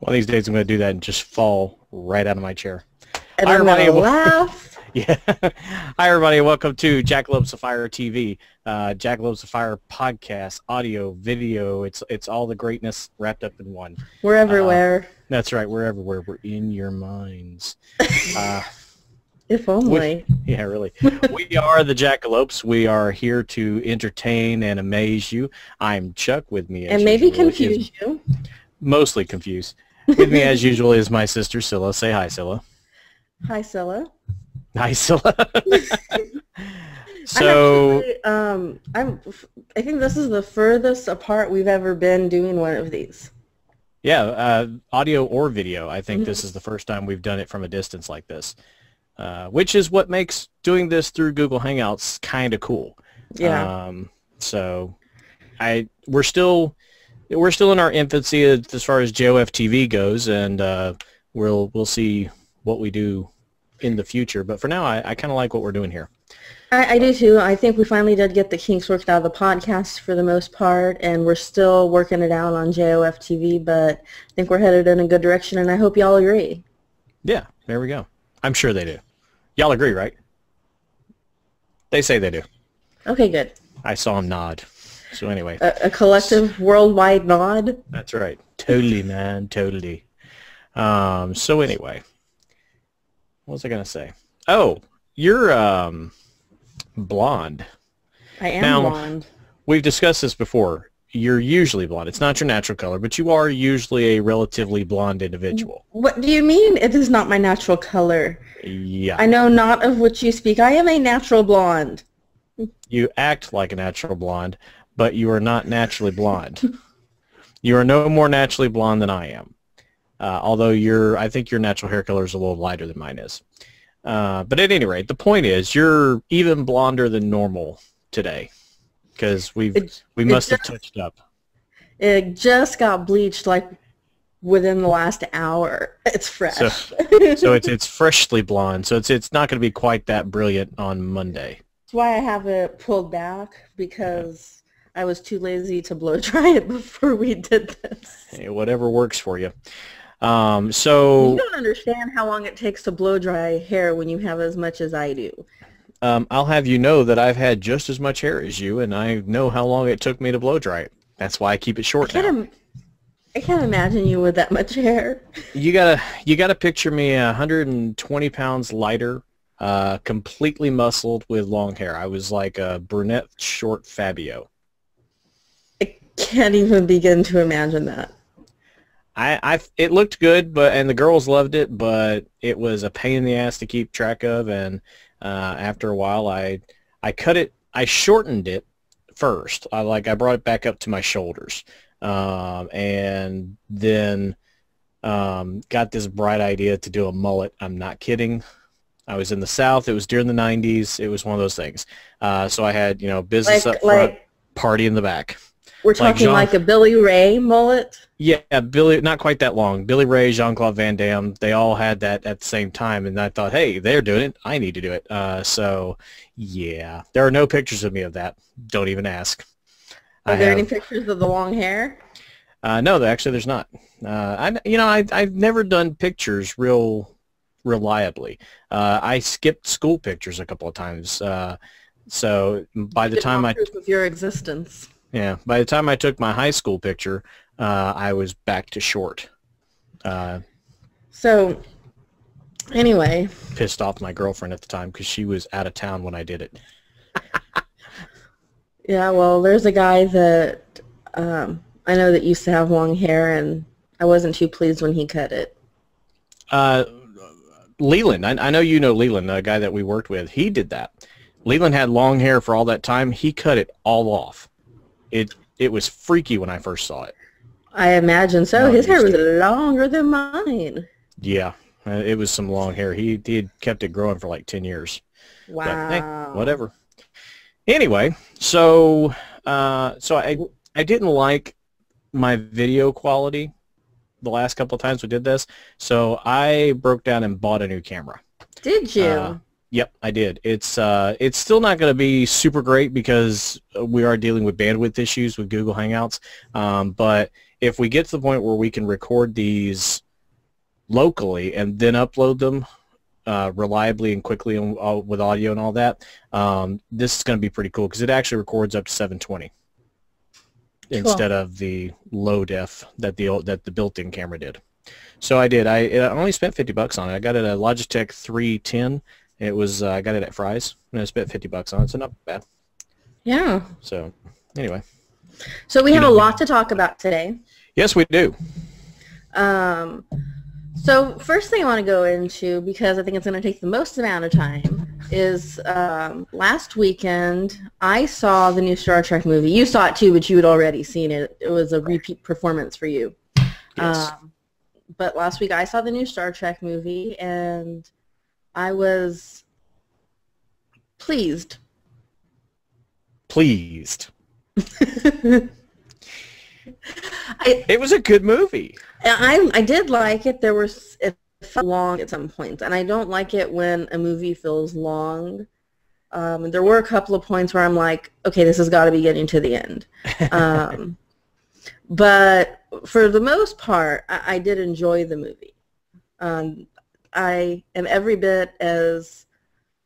One of these days I'm going to do that and just fall right out of my chair. And Hi, I'm everybody. gonna laugh. Yeah. Hi, everybody. Welcome to Jackalope of Fire TV, Jackalope of Fire podcast, audio, video. It's all the greatness wrapped up in one. We're everywhere. That's right. We're everywhere. We're in your minds. If only. Yeah, really. We are the Jackalopes. We are here to entertain and amaze you. I'm Chuck. With me, as And maybe usual, confuse you. Mostly confused. With me, as usual, is my sister Scylla. Say hi, Scylla. Hi, Scylla. Hi, Scylla. So, I think this is the furthest apart we've ever been doing one of these. yeah, audio or video. I think this is the first time we've done it from a distance like this, which is what makes doing this through Google Hangouts kind of cool. Yeah. So, we're still in our infancy as far as JoF TV goes, and we'll see what we do in the future. But for now, I kind of like what we're doing here. I do too. I think we finally did get the kinks worked out of the podcast for the most part, and we're still working it out on JoF TV, but I think we're headed in a good direction, and I hope y'all agree. Yeah, there we go. I'm sure they do. Y'all agree, right? They say they do. Okay, good. I saw them nod. So anyway. A collective worldwide nod? That's right. Totally, man. Totally. So anyway. What was I going to say? Oh, you're blonde. I am Now, blonde. We've discussed this before. You're usually blonde. It's not your natural color, but you are usually a relatively blonde individual. What do you mean it is not my natural color? Yeah. I know not of which you speak. I am a natural blonde. You act like a natural blonde, but you are not naturally blonde. You are no more naturally blonde than I am. Although I think your natural hair color is a little lighter than mine is. But at any rate, the point is you're even blonder than normal today, because we must have touched up. It just got bleached like within the last hour. It's fresh. So it's freshly blonde. So it's not going to be quite that brilliant on Monday. That's why I have it pulled back, because I was too lazy to blow dry it before we did this. Hey, whatever works for you. You don't understand how long it takes to blow dry hair when you have as much as I do. I'll have you know that I've had just as much hair as you, and I know how long it took me to blow dry it. That's why I keep it short now. I can't imagine you with that much hair. You gotta picture me 120 pounds lighter, completely muscled with long hair. I was like a brunette short Fabio. I can't even begin to imagine that. It looked good, and the girls loved it, but it was a pain in the ass to keep track of, and after a while I cut it. I shortened it first. I brought it back up to my shoulders, and then got this bright idea to do a mullet. I'm not kidding. I was in the South. It was during the 90s. It was one of those things. So I had, business up front, party in the back. We're talking like a Billy Ray mullet? Yeah, Billy, not quite that long. Billy Ray, Jean-Claude Van Damme, they all had that at the same time, and I thought, hey, they're doing it. I need to do it. So, yeah. There are no pictures of me of that. Don't even ask. Are there any pictures of the long hair? No, actually, there's not. I've never done pictures real reliably. I skipped school pictures a couple of times. So by the time proof of your existence. Yeah, by the time I took my high school picture, I was back to short. So, anyway. Pissed off my girlfriend at the time because she was out of town when I did it. Yeah, well, there's a guy that I know that used to have long hair, and I wasn't too pleased when he cut it. Leland, I know you know Leland, the guy that we worked with. He did that. Leland had long hair for all that time. He cut it all off. It was freaky when I first saw it. I imagine so. His hair was longer than mine. Yeah, it was some long hair. He had kept it growing for like 10 years. Wow. But, hey, whatever. Anyway, so I didn't like my video quality the last couple of times we did this, so I broke down and bought a new camera. Did you? Yep, I did. It's still not going to be super great because we are dealing with bandwidth issues with Google Hangouts. But if we get to the point where we can record these locally and then upload them reliably and quickly and, with audio and all that, this is going to be pretty cool because it actually records up to 720 instead of the low def that the built-in camera did. So I did. I only spent $50 on it. I got it at Logitech 310. It was I got it at Fry's, and I spent $50 on it, so not bad. Yeah. So anyway. So we have a lot to talk about today. Yes, we do. So first thing I want to go into, because I think it's going to take the most amount of time, is last weekend I saw the new Star Trek movie. You saw it too, but you had already seen it. It was a repeat performance for you. Yes. But last week I saw the new Star Trek movie, and I was pleased. Pleased. It was a good movie. I did like it. It felt long at some points, and I don't like it when a movie feels long. There were a couple of points where I'm like, okay, this has got to be getting to the end. But for the most part, I did enjoy the movie. I am every bit as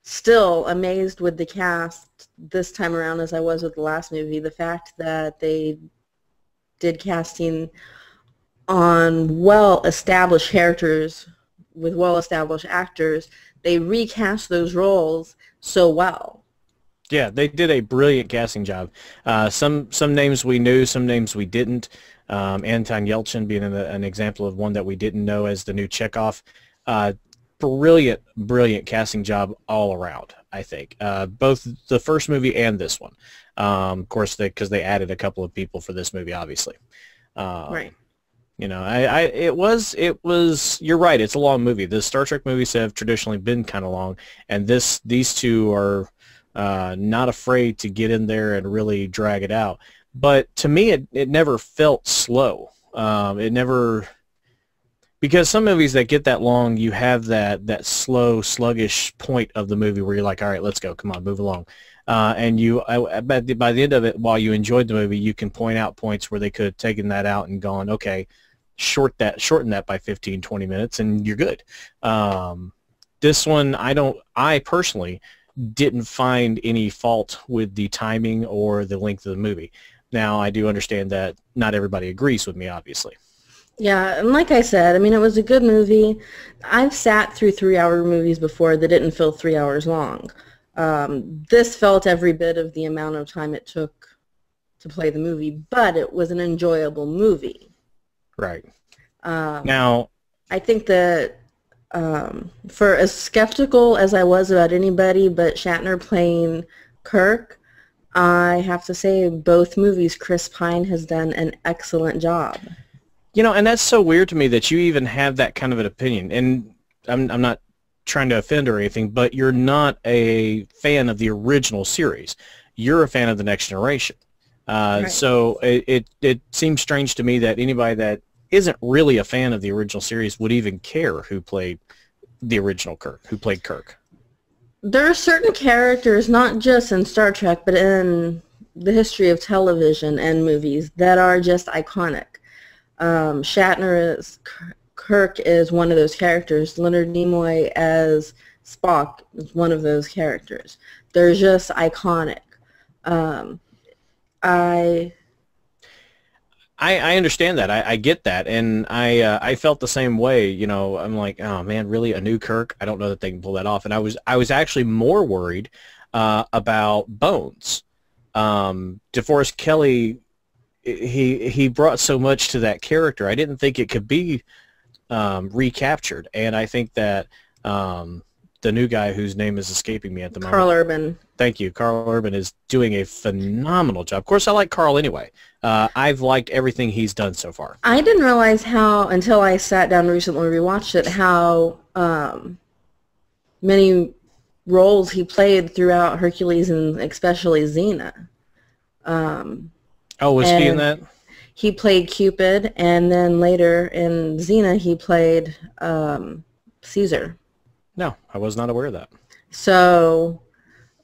still amazed with the cast this time around as I was with the last movie. The fact that they did casting on well-established characters with well-established actors, they recast those roles so well. Yeah, they did a brilliant casting job. Some names we knew, some names we didn't. Anton Yelchin being an example of one that we didn't know as the new Chekhov. Brilliant casting job all around, I think. Both the first movie and this one. Of course, because they added a couple of people for this movie, obviously. Right. You know, it was. You're right. It's a long movie. The Star Trek movies have traditionally been kind of long, and these two are not afraid to get in there and really drag it out. But to me, it never felt slow. It never. Because some movies that get that long, you have that slow, sluggish point of the movie where you're like, all right, let's go, come on, move along. And by the end of it, while you enjoyed the movie, you can point out points where they could have taken that out and gone, okay, shorten that by 15, 20 minutes, and you're good. This one, I personally didn't find any fault with the timing or the length of the movie. Now, I do understand that not everybody agrees with me, obviously. Yeah, and like I said, I mean, it was a good movie. I've sat through 3-hour movies before that didn't feel 3 hours long. This felt every bit of the amount of time it took to play the movie, but it was an enjoyable movie. Right. Now, I think that for as skeptical as I was about anybody but Shatner playing Kirk, I have to say both movies, Chris Pine has done an excellent job. You know, and that's so weird to me that you even have that kind of an opinion. And I'm not trying to offend or anything, but you're not a fan of the original series. You're a fan of the Next Generation. Right. So it seems strange to me that anybody that isn't really a fan of the original series would even care who played the original Kirk, who played Kirk. There are certain characters, not just in Star Trek, but in the history of television and movies, that are just iconic. Kirk is one of those characters. Leonard Nimoy as Spock is one of those characters. They're just iconic. I understand that. I get that, and I felt the same way. You know, I'm like, oh man, really, a new Kirk? I don't know that they can pull that off. And I was actually more worried about Bones. DeForest Kelley, he brought so much to that character. I didn't think it could be recaptured, and I think that the new guy whose name is escaping me at the moment, Carl Urban. Thank you. Carl Urban is doing a phenomenal job. Of course, I like Carl anyway. I've liked everything he's done so far. I didn't realize how, until I sat down recently and rewatched it, how many roles he played throughout Hercules and especially Xena. Was he in that? He played Cupid, and then later in Xena he played Caesar. No, I was not aware of that. So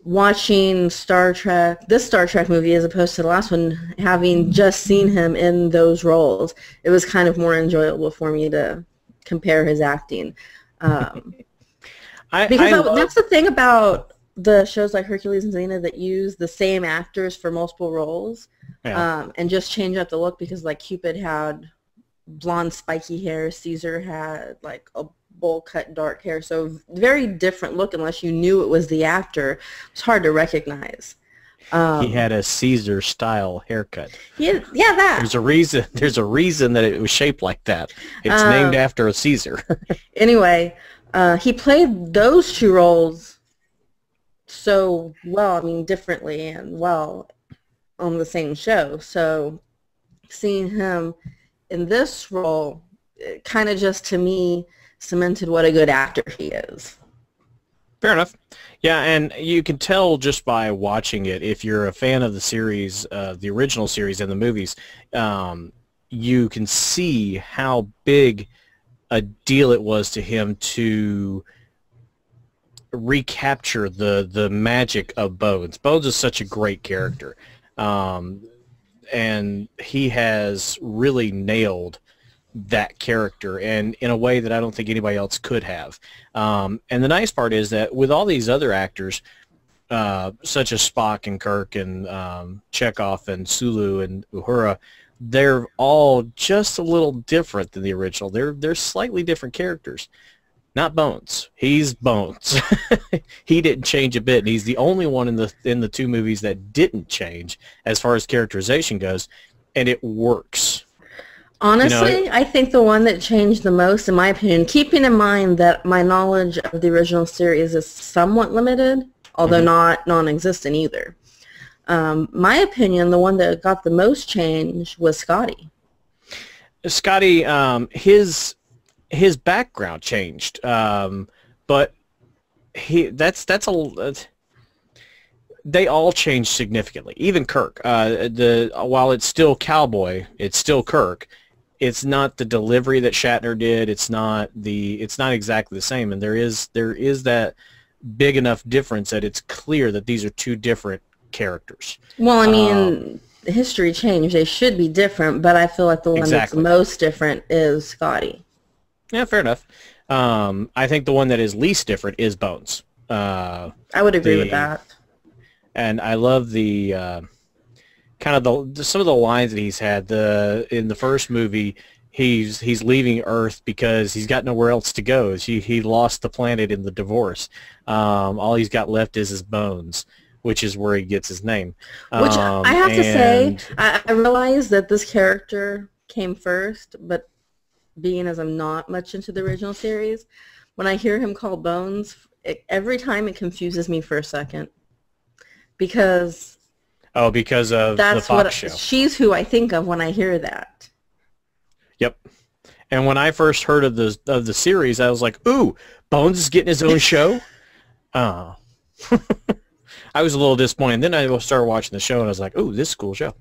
watching this Star Trek movie as opposed to the last one, having just seen him in those roles, it was kind of more enjoyable for me to compare his acting. Um, because that's the thing about the shows like Hercules and Xena that use the same actors for multiple roles, and just change up the look, because like Cupid had blonde spiky hair, Caesar had like a bowl cut dark hair, so very different look unless you knew it was the actor. It's hard to recognize. He had a Caesar style haircut. Yeah, that. There's a reason that it was shaped like that. It's named after a Caesar. Anyway, he played those two roles so well, I mean, differently and well on the same show. So seeing him in this role, it kind of just, to me, cemented what a good actor he is. Fair enough. Yeah, and you can tell just by watching it, if you're a fan of the series, the original series and the movies, you can see how big a deal it was to him to recapture the magic of Bones. Bones is such a great character, and he has really nailed that character, and in a way that I don't think anybody else could have. And the nice part is that with all these other actors, such as Spock and Kirk and Chekhov and Sulu and Uhura, they're all just a little different than the original. They're slightly different characters. Not Bones. He's Bones. He didn't change a bit, and he's the only one in the two movies that didn't change as far as characterization goes, and it works. Honestly, I think the one that changed the most, in my opinion, keeping in mind that my knowledge of the original series is somewhat limited, although not non-existent either. My opinion, the one that got the most change was Scotty. Scotty, his background changed, but they all changed significantly. Even Kirk, while it's still cowboy, it's still Kirk. It's not the delivery that Shatner did. It's not exactly the same, and there is that big enough difference that it's clear that these are two different characters. Well, I mean, history changed. They should be different, but I feel like the one that's most different is Scotty. Yeah, fair enough. I think the one that is least different is Bones. I would agree with that. And I love the kind of some of the lines that he's had. In the first movie, he's leaving Earth because he's got nowhere else to go. He lost the planet in the divorce. All he's got left is his bones, which is where he gets his name. Which I have to say, I realize that this character came first, but being as I'm not much into the original series, when I hear him called Bones, every time it confuses me for a second. Because of the Fox show. She's who I think of when I hear that. Yep. And when I first heard of the series, I was like, "Ooh, Bones is getting his own show." I was a little disappointed. Then I started watching the show, and I was like, "Ooh, this is a cool show."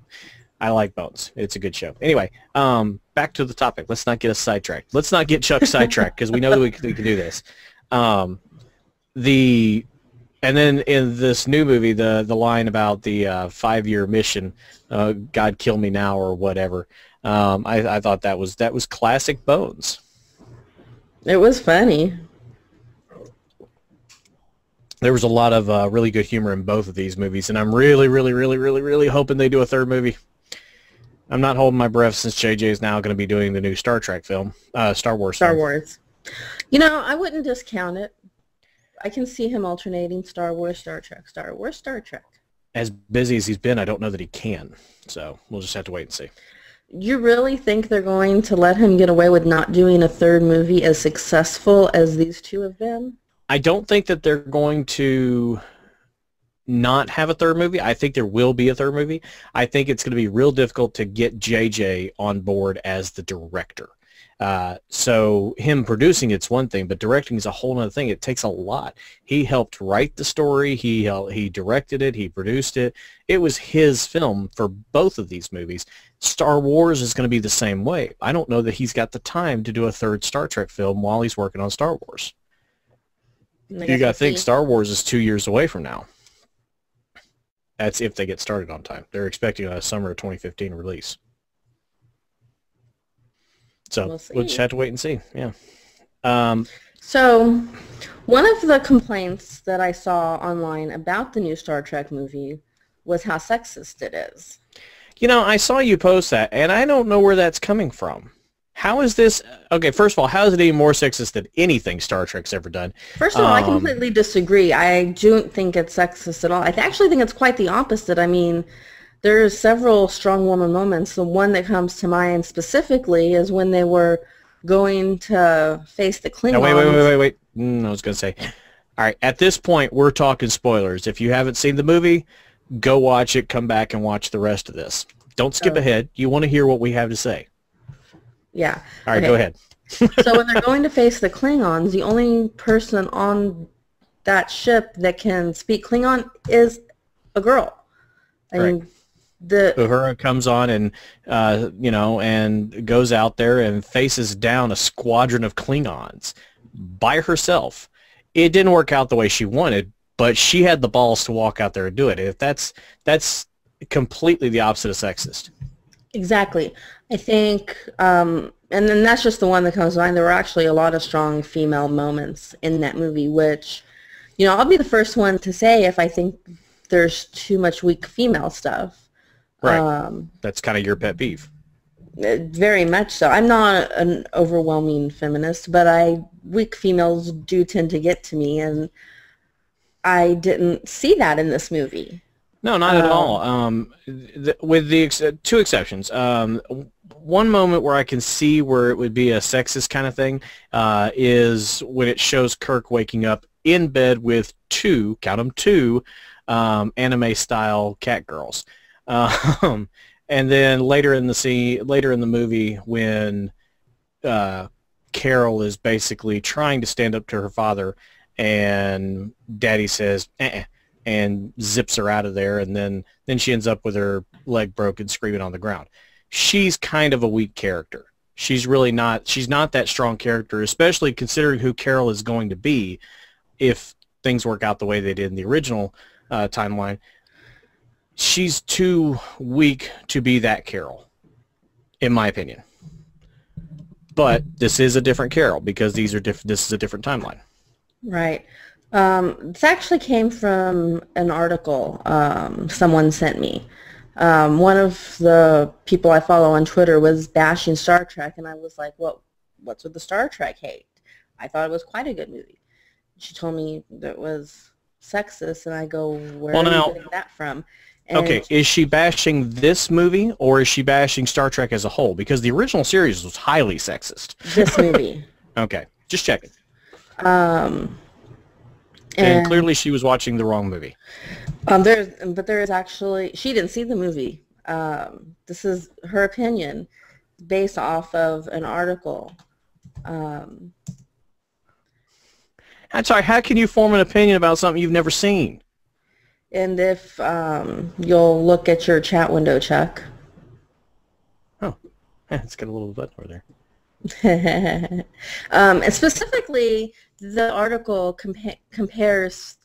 I like Bones. It's a good show. Anyway, back to the topic. Let's not get us sidetracked. Let's not get Chuck sidetracked, because we know that we can do this. And then in this new movie, the line about the 5-year mission, God kill me now or whatever, I thought that was classic Bones. It was funny. There was a lot of really good humor in both of these movies, and I'm really, really, really, really, really hoping they do a third movie. I'm not holding my breath, since JJ is now going to be doing the new Star Trek film, Star Wars. Star Wars. You know, I wouldn't discount it. I can see him alternating Star Wars, Star Trek, Star Wars, Star Trek. As busy as he's been, I don't know that he can. So we'll just have to wait and see. You really think they're going to let him get away with not doing a third movie as successful as these two have been? I don't think that they're going to not have a third movie. I think there will be a third movie. I think it's going to be real difficult to get JJ on board as the director. So him producing it's one thing, but directing is a whole other thing. It takes a lot. He helped write the story. He directed it. He produced it. It was his film for both of these movies. Star Wars is going to be the same way. I don't know that he's got the time to do a third Star Trek film while he's working on Star Wars. And I You guess got we'll to think see. Star Wars is 2 years away from now. That's if they get started on time. They're expecting a summer of 2015 release. So We'll we'll just see. have to wait and see. Yeah. Um, So, one of the complaints that I saw online about the new Star Trek movie was how sexist it is. I saw you post that, and I don't know where that's coming from. How is this? Okay, first of all, how is it any more sexist than anything Star Trek's ever done? First of all, I Um, completely disagree. I don't think it's sexist at all. Actually think it's quite the opposite. I mean, there's several strong woman moments. The one that comes to mind specifically is when they were going to face the Now, wait, wait, wait, Klingons. wait, wait. I was going to say, all right, at this point, we're talking spoilers. If you haven't seen the movie, go watch it, come back and watch the rest of this. Don't skip Oh, ahead. You want to hear what we have to say. yeah. All right, go Okay. ahead. So when they're going to face the Klingons, the only person on that ship that can speak Klingon is a girl. I Right. mean, the Uhura comes on and, and goes out there and faces down a squadron of Klingons by herself. It didn't work out the way she wanted, but she had the balls to walk out there and do it. If that's completely the opposite of sexist. exactly. I think, and then that's just the one that comes to mind. There were actually a lot of strong female moments in that movie, which, I'll be the first one to say if I think there's too much weak female stuff. Right. That's kind of your pet peeve. Very much so. I'm not an overwhelming feminist, but weak females do tend to get to me, and I didn't see that in this movie. No, not at all. Um, With the two exceptions. One moment where I can see where it would be a sexist kind of thing is when it shows Kirk waking up in bed with two, count them two, anime-style cat girls. Um, and then later in the movie, when Carol is basically trying to stand up to her father, and Daddy says, eh, and zips her out of there, and then she ends up with her leg broken, screaming on the ground. She's kind of a weak character. She's not that strong character, especially considering who Carol is going to be if things work out the way they did in the original timeline. She's too weak to be that Carol, in my opinion. But this is a different Carol because these are different. This is a different timeline. right. This actually came from an article someone sent me. One of the people I follow on Twitter was bashing Star Trek, and I was like, what's with the Star Trek hate? I thought it was quite a good movie. She told me that it was sexist, and I go, where Well, are you now, getting that from? okay, And is she bashing this movie or is she bashing Star Trek as a whole? Because the original series was highly sexist. this movie. Okay, just checking. Um, And and clearly she was watching the wrong movie. there is actually, she didn't see the movie. This is her opinion based off of an article. Um, I'm sorry, how can you form an opinion about something you've never seen? and if you'll look at your chat window, Chuck. Oh, yeah, it's got a little button over there. And specifically, the article compares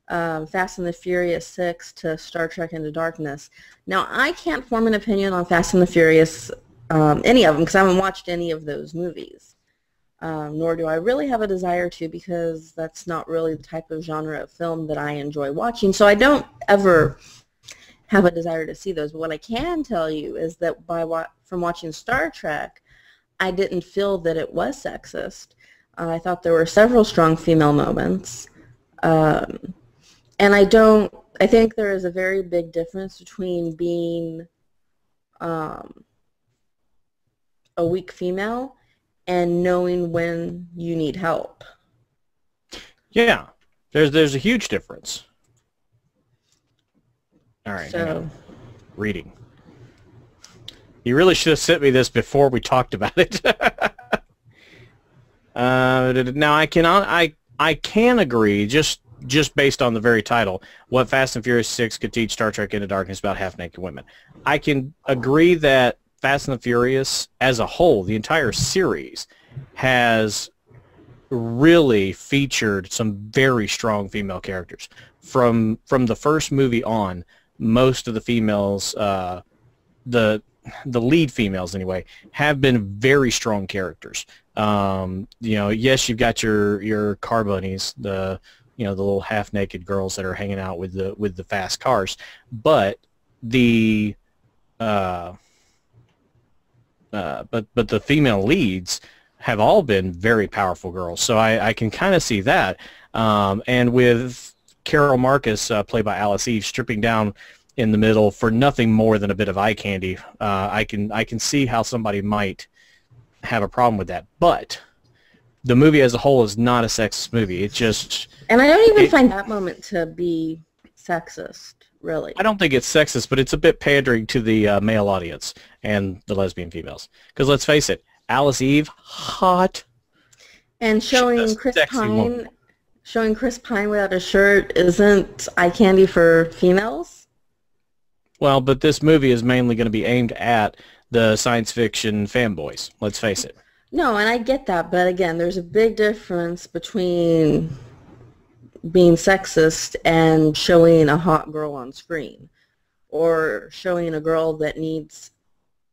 Fast and the Furious 6 to Star Trek Into Darkness. Now, I can't form an opinion on Fast and the Furious, any of them, because I haven't watched any of those movies. Nor do I really have a desire to, because that's not really the type of genre of film that I enjoy watching. So I don't ever have a desire to see those. But what I can tell you is that from watching Star Trek, I didn't feel that it was sexist. I thought there were several strong female moments. Um, and I think there is a very big difference between being um, a weak female and knowing when you need help. Yeah, there's a huge difference. All right, hang So, on. Reading. You really should have sent me this before we talked about it. Now I can agree just based on the very title, what Fast and Furious 6 could teach Star Trek Into Darkness about half-naked women. I can agree that Fast and the Furious as a whole, the entire series, has really featured some very strong female characters. From the first movie on, most of the females, the lead females anyway, have been very strong characters. Yes, you've got your car bunnies, the little half naked girls that are hanging out with the fast cars, but the but the female leads have all been very powerful girls. So I can kind of see that. And with Carol Marcus, played by Alice Eve, stripping down in the middle for nothing more than a bit of eye candy, I can see how somebody might have a problem with that. But the movie as a whole is not a sexist movie. It just... And I don't even find that moment to be sexist, really. I don't think it's sexist, but it's a bit pandering to the male audience and the lesbian females. Because let's face it, Alice Eve, hot. And showing Chris Pine without a shirt isn't eye candy for females? Well, but this movie is mainly going to be aimed at the science fiction fanboys. Let's face it. No, and I get that, but again, there's a big difference between being sexist and showing a hot girl on screen, or showing a girl that needs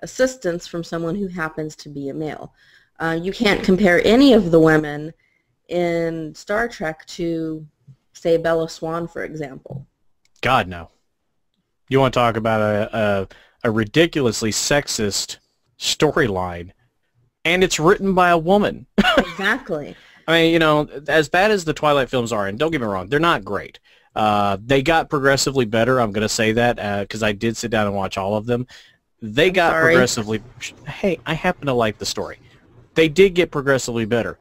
assistance from someone who happens to be a male. You can't compare any of the women in Star Trek to, say, Bella Swan, for example. God, no. You want to talk about a ridiculously sexist storyline, and it's written by a woman. Exactly. I mean, as bad as the Twilight films are, and don't get me wrong, they're not great. They got progressively better. I'm going to say that because I did sit down and watch all of them. They got progressively... Hey, I happen to like the story. They did get progressively better.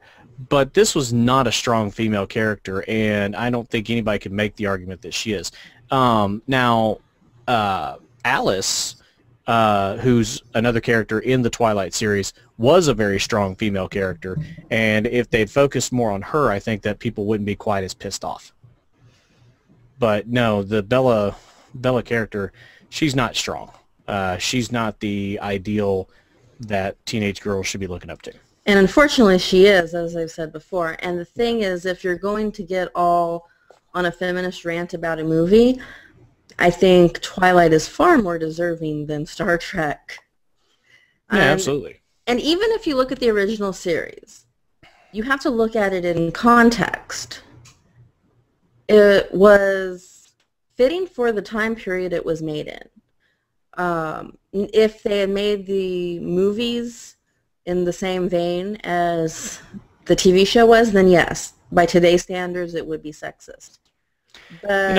But this was not a strong female character, and I don't think anybody could make the argument that she is. Now, Alice, who's another character in the Twilight series, was a very strong female character, and if they'd focused more on her, I think that people wouldn't be quite as pissed off. But no, the Bella character, she's not strong. She's not the ideal that teenage girls should be looking up to. And unfortunately she is, as I've said before. And the thing is, if you're going to get all on a feminist rant about a movie, I think Twilight is far more deserving than Star Trek. Yeah, absolutely. And even if you look at the original series, you have to look at it in context. It was fitting for the time period it was made in. If they had made the movies in the same vein as the TV show was, then yes, by today's standards, it would be sexist. But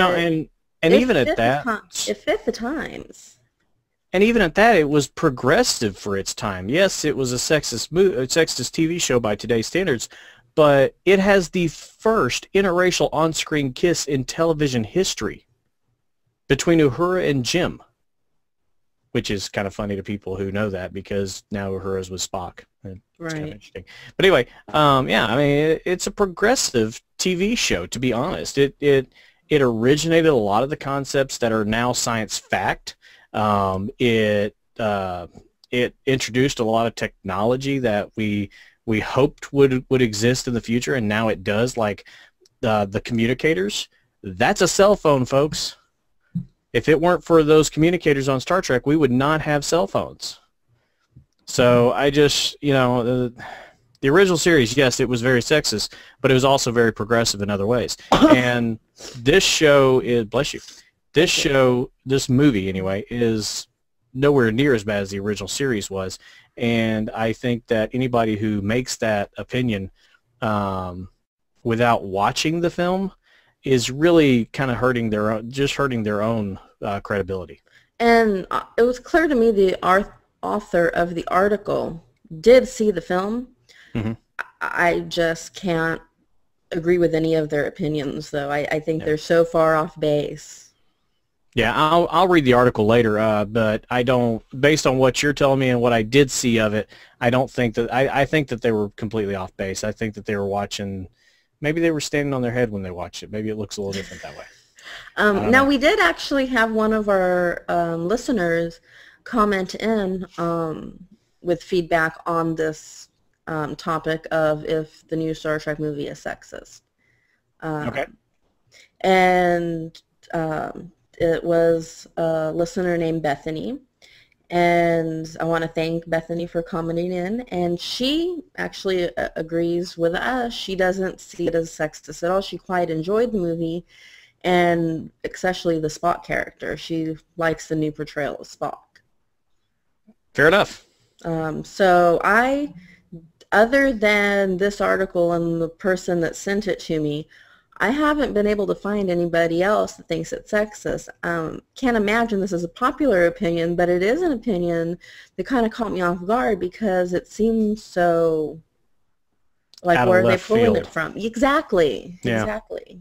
and even at that, it fit the times. And even at that, it was progressive for its time. Yes, it was a sexist TV show by today's standards, but it has the first interracial on-screen kiss in television history between Uhura and Jim, which is kind of funny to people who know that because now Uhura's with Spock. It's right. kind of interesting. But anyway, yeah, I mean, it's a progressive TV show, to be honest. It originated a lot of the concepts that are now science fact. It introduced a lot of technology that we hoped would exist in the future, and now it does, like the communicators. That's a cell phone, folks. If it weren't for those communicators on Star Trek, we would not have cell phones. So I just, the original series, yes, it was very sexist, but it was also very progressive in other ways. And this show is, bless you, this movie anyway, is nowhere near as bad as the original series was. And I think that anybody who makes that opinion without watching the film is really kind of hurting their own credibility. And it was clear to me the author of the article did see the film. Mm-hmm. I just can't agree with any of their opinions, though. I think they're so far off base. Yeah, I'll read the article later, but I don't, based on what you're telling me and what I did see of it, I don't think that, I think that they were completely off base. I think that they were watching, maybe they were standing on their head when they watched it. Maybe it looks a little different that way. Now, we did actually have one of our listeners comment in with feedback on this topic of if the new Star Trek movie is sexist. Okay. And it was a listener named Bethany. And I want to thank Bethany for commenting in. And she actually agrees with us. She doesn't see it as sexist at all. She quite enjoyed the movie, and especially the Spock character. She likes the new portrayal of Spock. Fair enough. So other than this article and the person that sent it to me, I haven't been able to find anybody else that thinks it's sexist. Can't imagine this is a popular opinion, but it is an opinion that kind of caught me off guard because it seems so, like, Out of where are they left pulling field. it from? Exactly. Yeah. Exactly.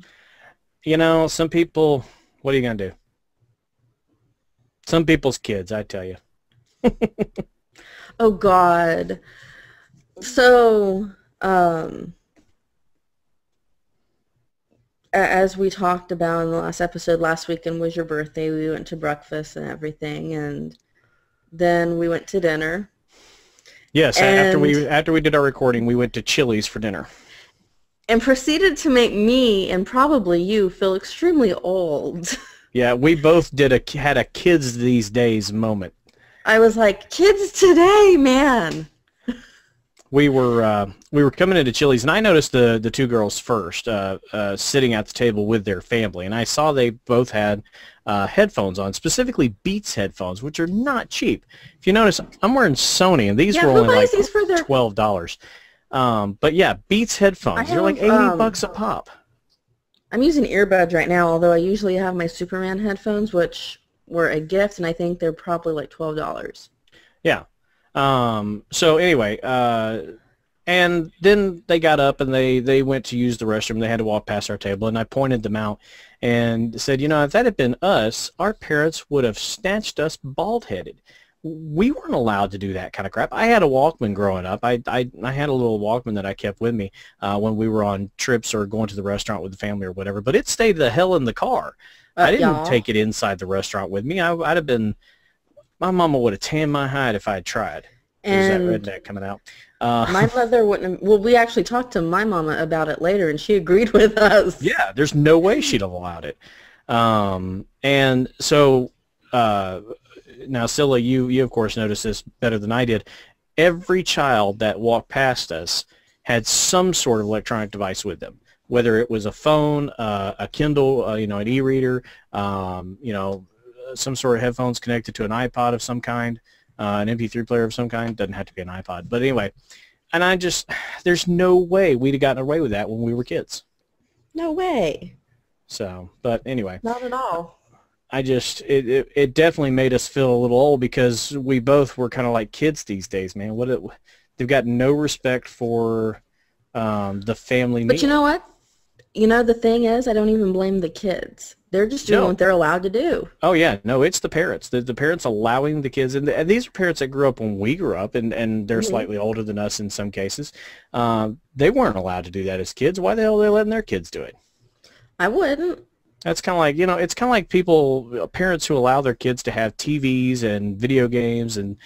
You know, some people, what are you going to do? Some people's kids, I tell you. Oh, God. So, as we talked about in the last episode, last weekend was your birthday. We went to breakfast and everything, and then we went to dinner. Yes, after we did our recording, we went to Chili's for dinner. And proceeded to make me, and probably you, feel extremely old. Yeah, we both had a kids these days moment. I was like, kids today, man. We were coming into Chili's, and I noticed the two girls first sitting at the table with their family, and I saw they both had headphones on, specifically Beats headphones, which are not cheap. If you notice, I'm wearing Sony, and these were only like $12. But yeah, Beats headphones, they're like $80 a pop. I'm using earbuds right now, although I usually have my Superman headphones, which were a gift, and I think they're probably like $12. Yeah. So anyway, and then they got up and they went to use the restroom. They had to walk past our table, and I pointed them out and said, you know, if that had been us, our parents would have snatched us bald-headed. We weren't allowed to do that kind of crap. I had a Walkman growing up. I had a little Walkman that I kept with me when we were on trips or going to the restaurant with the family or whatever, but it stayed the hell in the car. I didn't take it inside the restaurant with me. I'd have been... My mama would have tanned my hide if I had tried. And there's that redneck coming out. My mother wouldn't have, well, we actually talked to my mama about it later, and she agreed with us. Yeah, there's no way she'd have allowed it. And so, now, Scylla, you of course noticed this better than I did. Every child that walked past us had some sort of electronic device with them, whether it was a phone, a Kindle, an e-reader, some sort of headphones connected to an iPod of some kind, an MP3 player of some kind. Doesn't have to be an iPod. But anyway, and there's no way we'd have gotten away with that when we were kids. No way. So, but anyway. Not at all. It definitely made us feel a little old because we both were kind of like kids these days, man. They've got no respect for the family meal. But you know what? The thing is, I don't even blame the kids. They're just doing what they're allowed to do. Oh, yeah. No, it's the parents. The parents allowing the kids. And these are parents that grew up when we grew up, and they're slightly older than us in some cases. They weren't allowed to do that as kids. Why the hell are they letting their kids do it? I wouldn't. That's kind of like, it's kind of like parents who allow their kids to have TVs and video games and,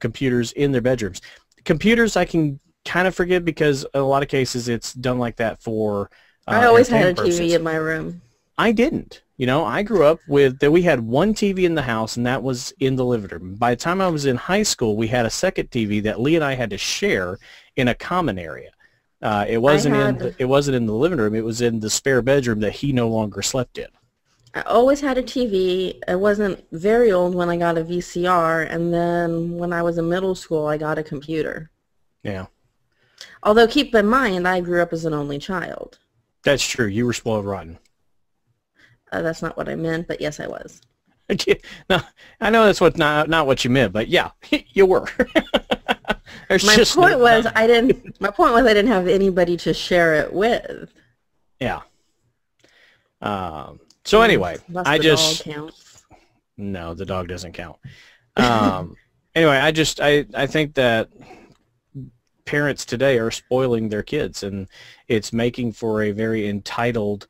computers in their bedrooms. Computers I can kind of forgive because in a lot of cases it's done like that for I always had a purposes. TV in my room. I didn't. I grew up we had one TV in the house, and that was in the living room. By the time I was in high school, we had a second TV that Lee and I had to share in a common area. It wasn't in the living room. It was in the spare bedroom that he no longer slept in. I always had a TV. I wasn't very old when I got a VCR, and then when I was in middle school, I got a computer. Yeah. Although keep in mind, I grew up as an only child. That's true. You were spoiled rotten. That's not what I meant, but yes, I was. No, I know that's not what you meant, but yeah, you were. My point was I didn't have anybody to share it with. Yeah. So anyway, dog counts. No, the dog doesn't count. Anyway, I think that parents today are spoiling their kids, and it's making for a very entitled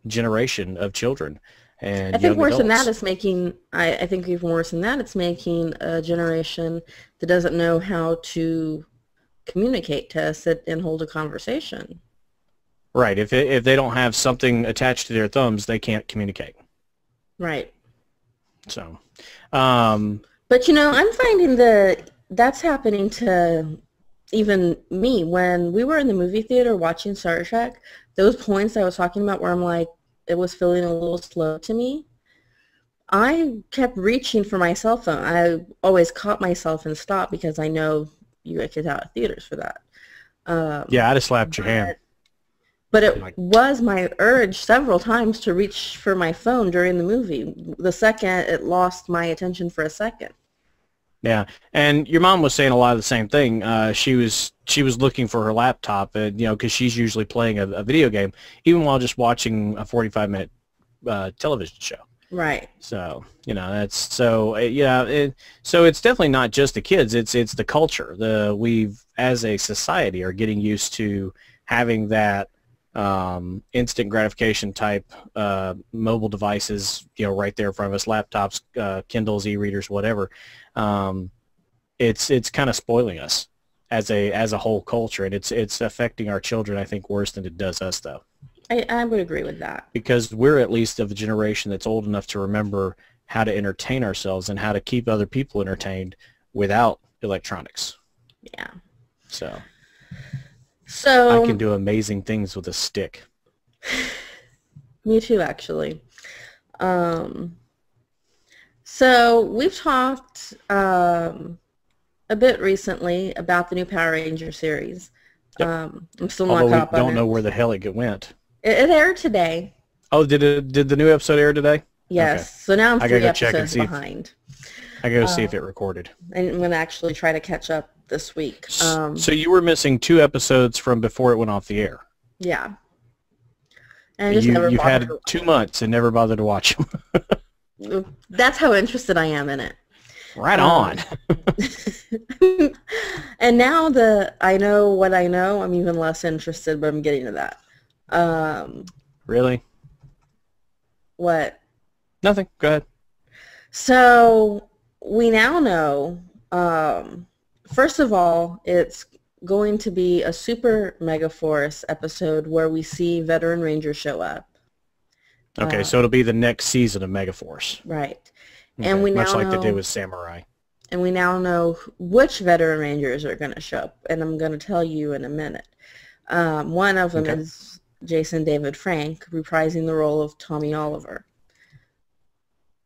generation of children. and I think young worse than that, adults. it's making. I think even worse than that, it's making a generation that doesn't know how to communicate, to sit and hold a conversation. Right. If they don't have something attached to their thumbs, they can't communicate. Right. So, um, But I'm finding that's happening to even me. When we were in the movie theater watching Star Trek, those points I was talking about where I'm like, it was feeling a little slow to me. I kept reaching for my cell phone. I always caught myself and stopped because I know you get kicked out of theaters for that. yeah, Um, I'd have slapped your hand. but but Been it like, was my urge several times to reach for my phone during the movie. The second it lost my attention for a second. yeah, and your mom was saying a lot of the same thing. She was looking for her laptop, and because she's usually playing a video game, even while just watching a 45-minute television show. Right. So that's so yeah. So it's definitely not just the kids. It's the culture. We've as a society are getting used to having that instant gratification type mobile devices, right there in front of us, laptops, Kindles, e-readers, whatever. It's kind of spoiling us as a whole culture, and it's affecting our children, I think, worse than it does us, though. I would agree with that. Because we're at least of a generation that's old enough to remember how to entertain ourselves and how to keep other people entertained without electronics. Yeah. So I can So, do amazing things with a stick. me too, actually. Um, so we've talked a bit recently about the new Power Ranger series. Yep. I'm still not Although we caught up on don't know it. where the hell it went. It aired today. Oh, did the new episode air today? Yes. Okay. So now I'm I gotta 3 go check and episodes see behind. I gotta see if it recorded. And I'm going to actually try to catch up this week. So you were missing 2 episodes from before it went off the air. Yeah. And I just never You've bothered had to 2 months and never bothered to watch them. That's how interested I am in it. Right on. And now that I know what I know, I'm even less interested, but I'm getting to that. Really? What? Nothing. Go ahead. So we now know, first of all, it's going to be a Super Megaforce episode where we see Veteran Ranger show up. Okay, so it'll be the next season of Megaforce. Right. Okay, And we now much like they know, did with Samurai. and we now know which Veteran Rangers are going to show up, and I'm going to tell you in a minute. One of them is Jason David Frank, reprising the role of Tommy Oliver.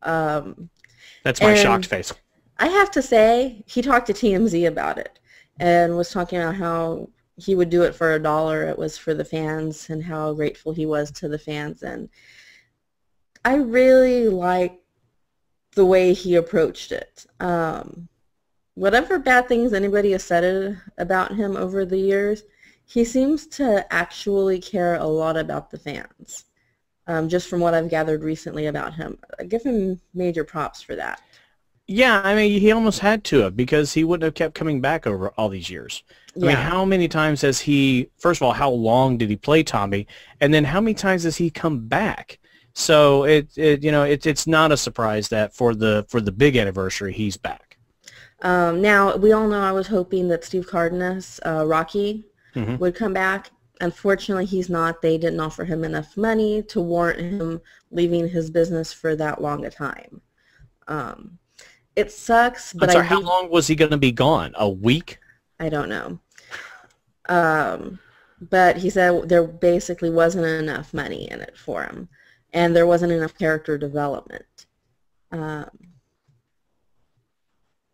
That's my shocked face. I have to say, he talked to TMZ about it and was talking about how he would do it for $1. It was for the fans and how grateful he was to the fans. And I really like the way he approached it. Whatever bad things anybody has said about him over the years, he seems to actually care a lot about the fans. Just from what I've gathered recently about him. I give him major props for that. Yeah, I mean, he almost had to have, because he wouldn't have kept coming back over all these years. I mean, how many times has he, first of all, how long did he play Tommy? And then how many times has he come back? So it's not a surprise that for the big anniversary, he's back. Now, we all know I was hoping that Steve Cardenas, Rocky, would come back. Unfortunately, he's not. They didn't offer him enough money to warrant him leaving his business for that long a time. It sucks, but how long was he going to be gone? A week? I don't know. But he said there basically wasn't enough money in it for him, and there wasn't enough character development.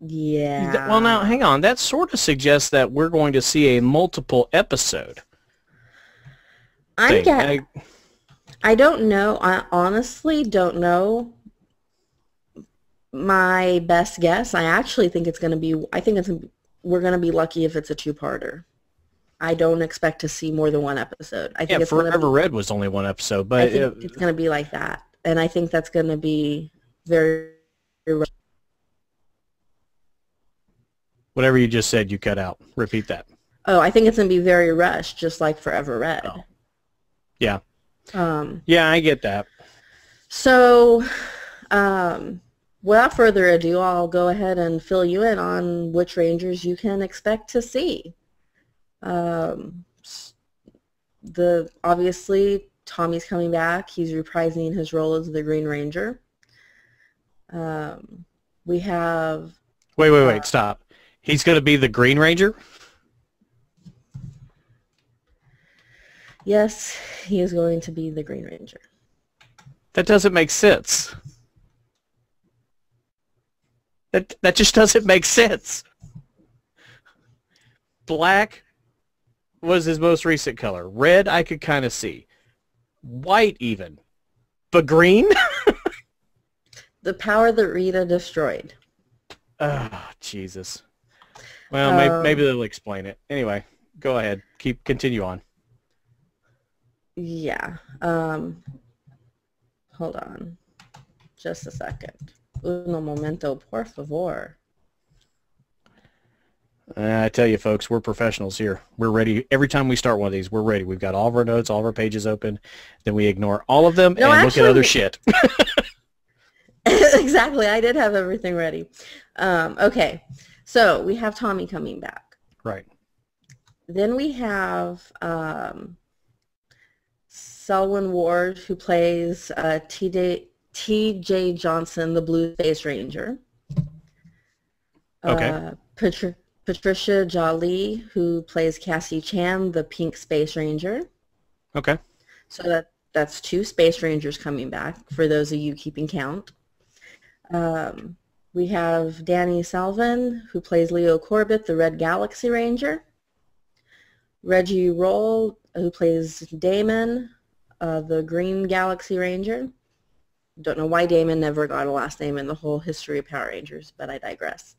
Yeah. Well, now, hang on. That sort of suggests that we're going to see a multiple episode thing. I don't know. I honestly don't know. My best guess, I actually think it's going to be, we're going to be lucky if it's a 2-parter. I don't expect to see more than 1 episode. I think Forever Red was only 1 episode, but I think it's going to be like that. And I think that's going to be very... Whatever you just said, you cut out. Repeat that. Oh, I think it's going to be very rushed, just like Forever Red. Oh. Yeah. Yeah, I get that. So, um, without further ado, I'll go ahead and fill you in on which Rangers you can expect to see. Um, obviously Tommy's coming back. He's reprising his role as the Green Ranger. We have Wait, stop. He's going to be the Green Ranger? yes, he is going to be the Green Ranger. That doesn't make sense. That just doesn't make sense. Black was his most recent color. Red I could kind of see. White even. But green? The power that Rita destroyed. Oh, Jesus. Well, maybe they'll explain it. Anyway, go ahead. Continue on. Yeah. Hold on. Just a second. Uno momento, por favor. I tell you, folks, we're professionals here. We're ready. Every time we start one of these, we're ready. We've got all of our notes, all of our pages open. Then we ignore all of them and look at other shit. Exactly. I did have everything ready. Okay. So we have Tommy coming back. Right. Then we have Selwyn Ward, who plays T.J. Johnson, the Blue Space Ranger. Okay. Patricia Jolie, who plays Cassie Chan, the Pink Space Ranger. Okay. So that's 2 Space Rangers coming back, for those of you keeping count. We have Danny Salvin, who plays Leo Corbett, the Red Galaxy Ranger. Reggie Roll, who plays Damon, the Green Galaxy Ranger. Don't know why Damon never got a last name in the whole history of Power Rangers, but I digress.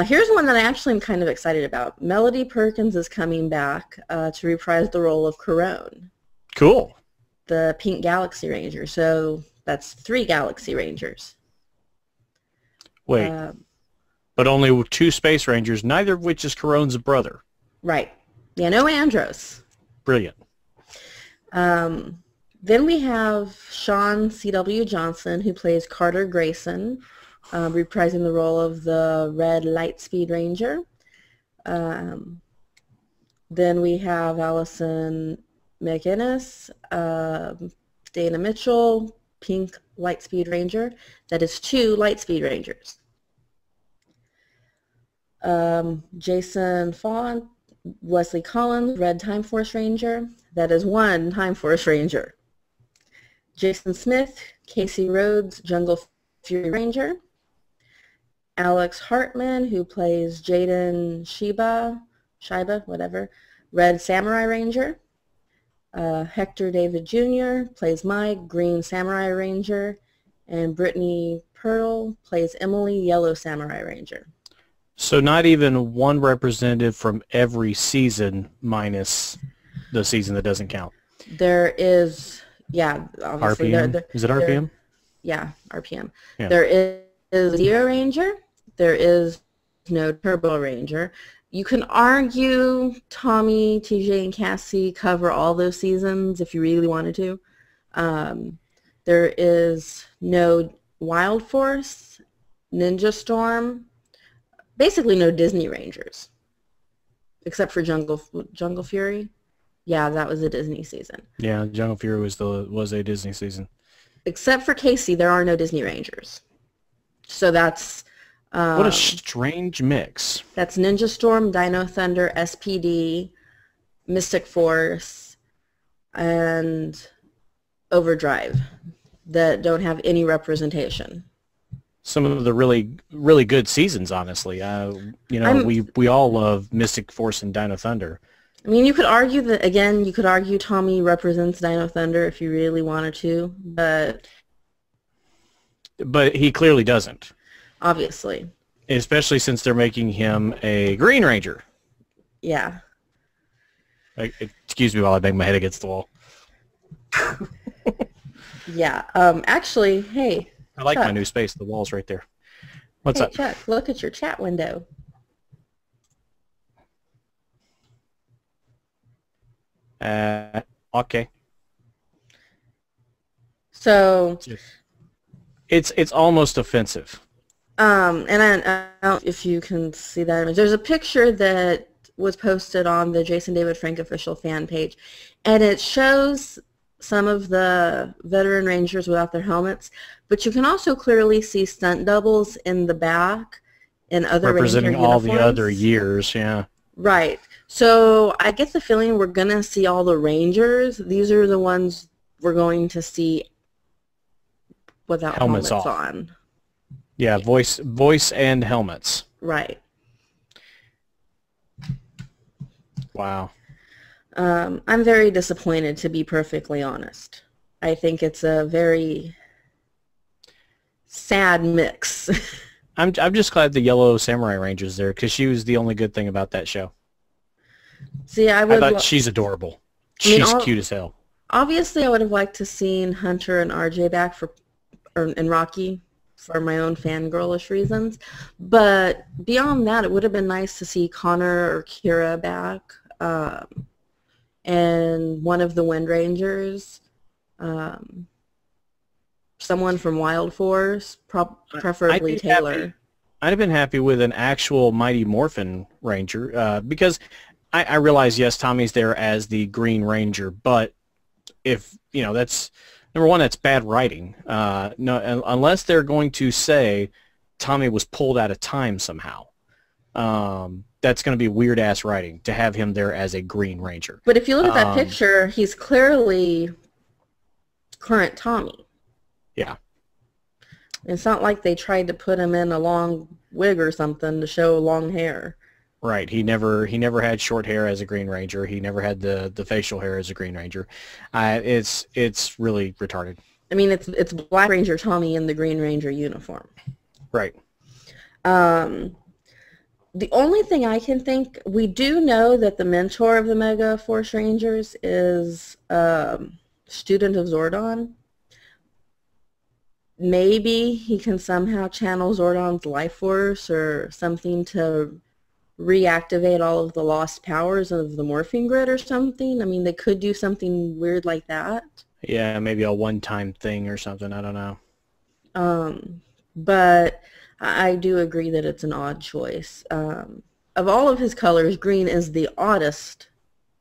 Here's one that I actually am kind of excited about. Melody Perkins is coming back to reprise the role of Corone. Cool. The Pink Galaxy Ranger. So that's 3 Galaxy Rangers. Wait. But only 2 Space Rangers, neither of which is Corone's brother. Right. Yeah, no Andros. Brilliant. Then we have Sean C.W. Johnson, who plays Carter Grayson, reprising the role of the Red Lightspeed Ranger. Then we have Allison McInnes, Dana Mitchell, Pink Lightspeed Ranger. That is 2 Lightspeed Rangers. Jason Font, Wesley Collins, Red Time Force Ranger. That is 1 Time Force Ranger. Jason Smith, Casey Rhodes, Jungle Fury Ranger. Alex Hartman, who plays Jaden Shiba, whatever, Red Samurai Ranger. Hector David Jr. plays Mike, Green Samurai Ranger. And Brittany Pearl plays Emily, Yellow Samurai Ranger. So not even one representative from every season minus the season that doesn't count. There is, yeah, obviously. RPM? Is it RPM? Yeah, RPM. Yeah. There is Zero Ranger. There is no Turbo Ranger. You can argue Tommy, TJ, and Cassie cover all those seasons if you really wanted to. There is no Wild Force, Ninja Storm, basically no Disney Rangers, except for Jungle Fury. Yeah, that was a Disney season. Yeah, Jungle Fury was a Disney season. Except for Casey, there are no Disney Rangers. So that's... what a strange mix. That's Ninja Storm, Dino Thunder, SPD, Mystic Force, and Overdrive that don't have any representation. Some of the really, really good seasons, honestly. We all love Mystic Force and Dino Thunder. I mean, you could argue that, again, you could argue Tommy represents Dino Thunder if you really wanted to, but he clearly doesn't. Obviously. Especially since they're making him a Green Ranger. Yeah. Excuse me while I bang my head against the wall. Yeah. Actually, hey, I like Chuck. my new space. The wall's right there. What's up? Chuck, look at your chat window. Okay. So, It's almost offensive. and I don't know if you can see that image. There's a picture that was posted on the Jason David Frank official fan page, and it shows some of the veteran rangers without their helmets, but you can also clearly see stunt doubles in the back in other Representing ranger all uniforms. the other years, yeah. Right. So I get the feeling we're going to see all the rangers. These are the ones we're going to see without helmets on. Yeah, voice and helmets. Right. Wow. I'm very disappointed, to be perfectly honest. I think it's a very sad mix. I'm just glad the Yellow Samurai Ranger's there because she was the only good thing about that show. See, I thought she's adorable. She's cute as hell. Obviously, I would have liked to seen Hunter and RJ back and Rocky for my own fangirlish reasons. But beyond that, it would have been nice to see Connor or Kira back. And one of the Wind Rangers, someone from Wild Force, preferably Taylor. I'd have been happy with an actual Mighty Morphin Ranger because I realize, yes, Tommy's there as the Green Ranger, but if, that's, number one, that's bad writing. No, unless they're going to say Tommy was pulled out of time somehow. That's going to be weird-ass writing to have him there as a Green Ranger. But if you look at that picture, he's clearly current Tommy. Yeah. It's not like they tried to put him in a long wig or something to show long hair. Right. He never had short hair as a Green Ranger. He never had the facial hair as a Green Ranger. It's really retarded. I mean, it's Black Ranger Tommy in the Green Ranger uniform. Right. The only thing I can think, we do know that the mentor of the Mega Force Rangers is a student of Zordon. Maybe he can somehow channel Zordon's life force or something to reactivate all of the lost powers of the morphing grid or something. I mean, they could do something weird like that. Yeah, maybe a one-time thing or something. I don't know. But I do agree that it's an odd choice. Of all of his colors, green is the oddest.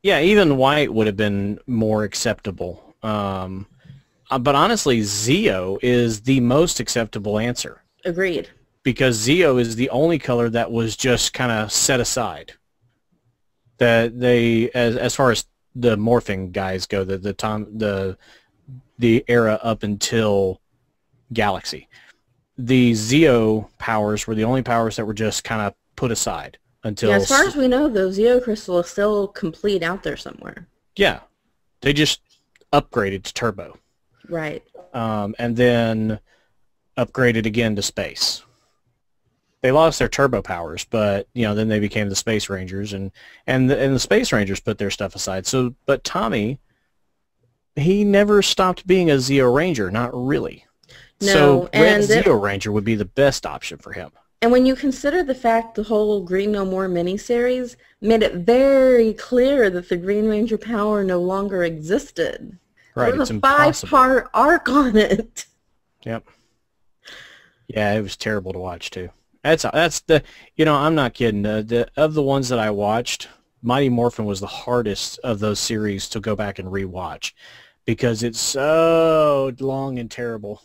Yeah, even white would have been more acceptable. But honestly, Zeo is the most acceptable answer. Agreed. Because Zeo is the only color that was just kind of set aside. That they, as far as the morphing guys go, the era up until Galaxy, the Zeo powers were the only powers that were just kind of put aside until. Yeah, as far as we know, the Zeo crystal is still complete out there somewhere. Yeah, they just upgraded to turbo. Right. And then upgraded again to space. They lost their turbo powers, but then they became the Space Rangers, and the Space Rangers put their stuff aside. So, but Tommy, he never stopped being a Zeo Ranger, not really. No, so Red Zeo Ranger would be the best option for him. And when you consider the fact the whole Green No More miniseries made it very clear that the Green Ranger power no longer existed. Right, there was a 5-part arc on it. Yep. Yeah, it was terrible to watch too. That's the I'm not kidding. Of the ones that I watched, Mighty Morphin was the hardest of those series to go back and rewatch because it's so long and terrible.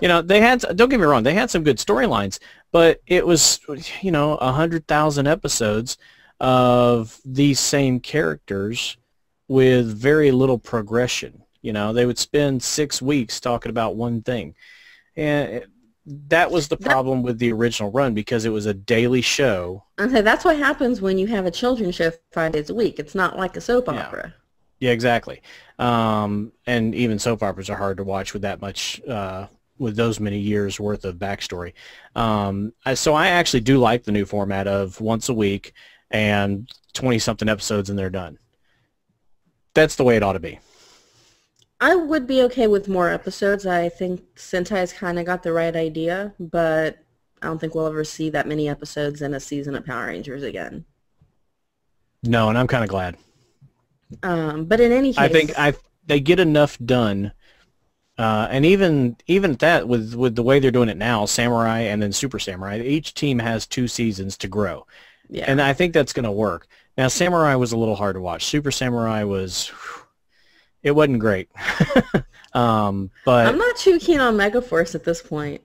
They had, don't get me wrong, they had some good storylines, but it was 100,000 episodes of these same characters with very little progression. They would spend 6 weeks talking about one thing, and that was the problem with the original run because it was a daily show. Okay, that's what happens when you have a children's show 5 days a week. It's not like a soap opera. Yeah, exactly. And even soap operas are hard to watch with that much, with those many years worth of backstory. So I actually do like the new format of once a week and 20-something episodes and they're done. That's the way it ought to be. I would be okay with more episodes. I think Sentai's kind of got the right idea, but I don't think we'll ever see that many episodes in a season of Power Rangers again. No, and I'm kind of glad. But in any case, they get enough done. And even at that, with the way they're doing it now, Samurai and then Super Samurai, each team has 2 seasons to grow. Yeah. And I think that's going to work. Now, Samurai was a little hard to watch. Super Samurai it wasn't great. But I'm not too keen on Megaforce at this point.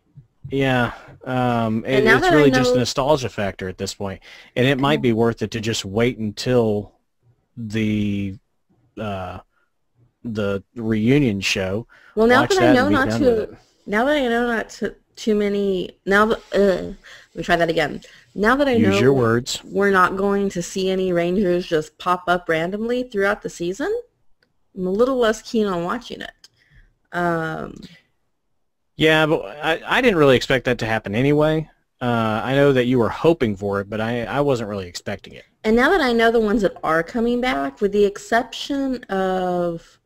yeah, it's really just a nostalgia factor at this point. And it might be worth it to just wait until the reunion show. Well, now that I know not to, now that I know not to too many, now that, let me try that again. Now that I know use your words, we're not going to see any Rangers just pop up randomly throughout the season, I'm a little less keen on watching it. Yeah, but I didn't really expect that to happen anyway. I know that you were hoping for it, but I wasn't really expecting it. And now that I know the ones that are coming back, with the exception of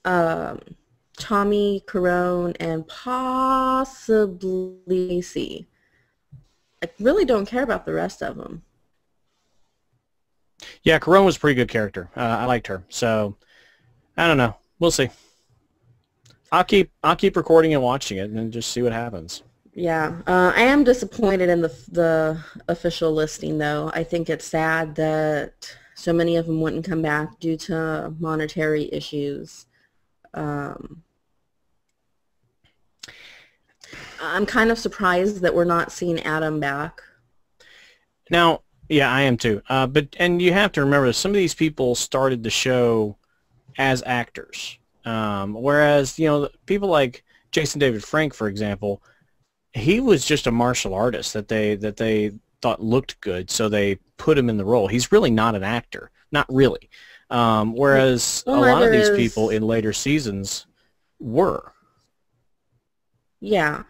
Tommy, Carone, and possibly AC, I really don't care about the rest of them. Yeah, Carone was a pretty good character. I liked her. So, I don't know. We'll see. I'll keep recording and watching it and just see what happens. Yeah, I am disappointed in the official listing, though. I think it's sad that so many of them wouldn't come back due to monetary issues. I'm kind of surprised that we're not seeing Adam back. Now, yeah, I am too. And you have to remember, some of these people started the show as actors. Whereas, people like Jason David Frank, for example, he was just a martial artist that they thought looked good, so they put him in the role. He's really not an actor, not really. Whereas a lot of these people in later seasons were. Yeah,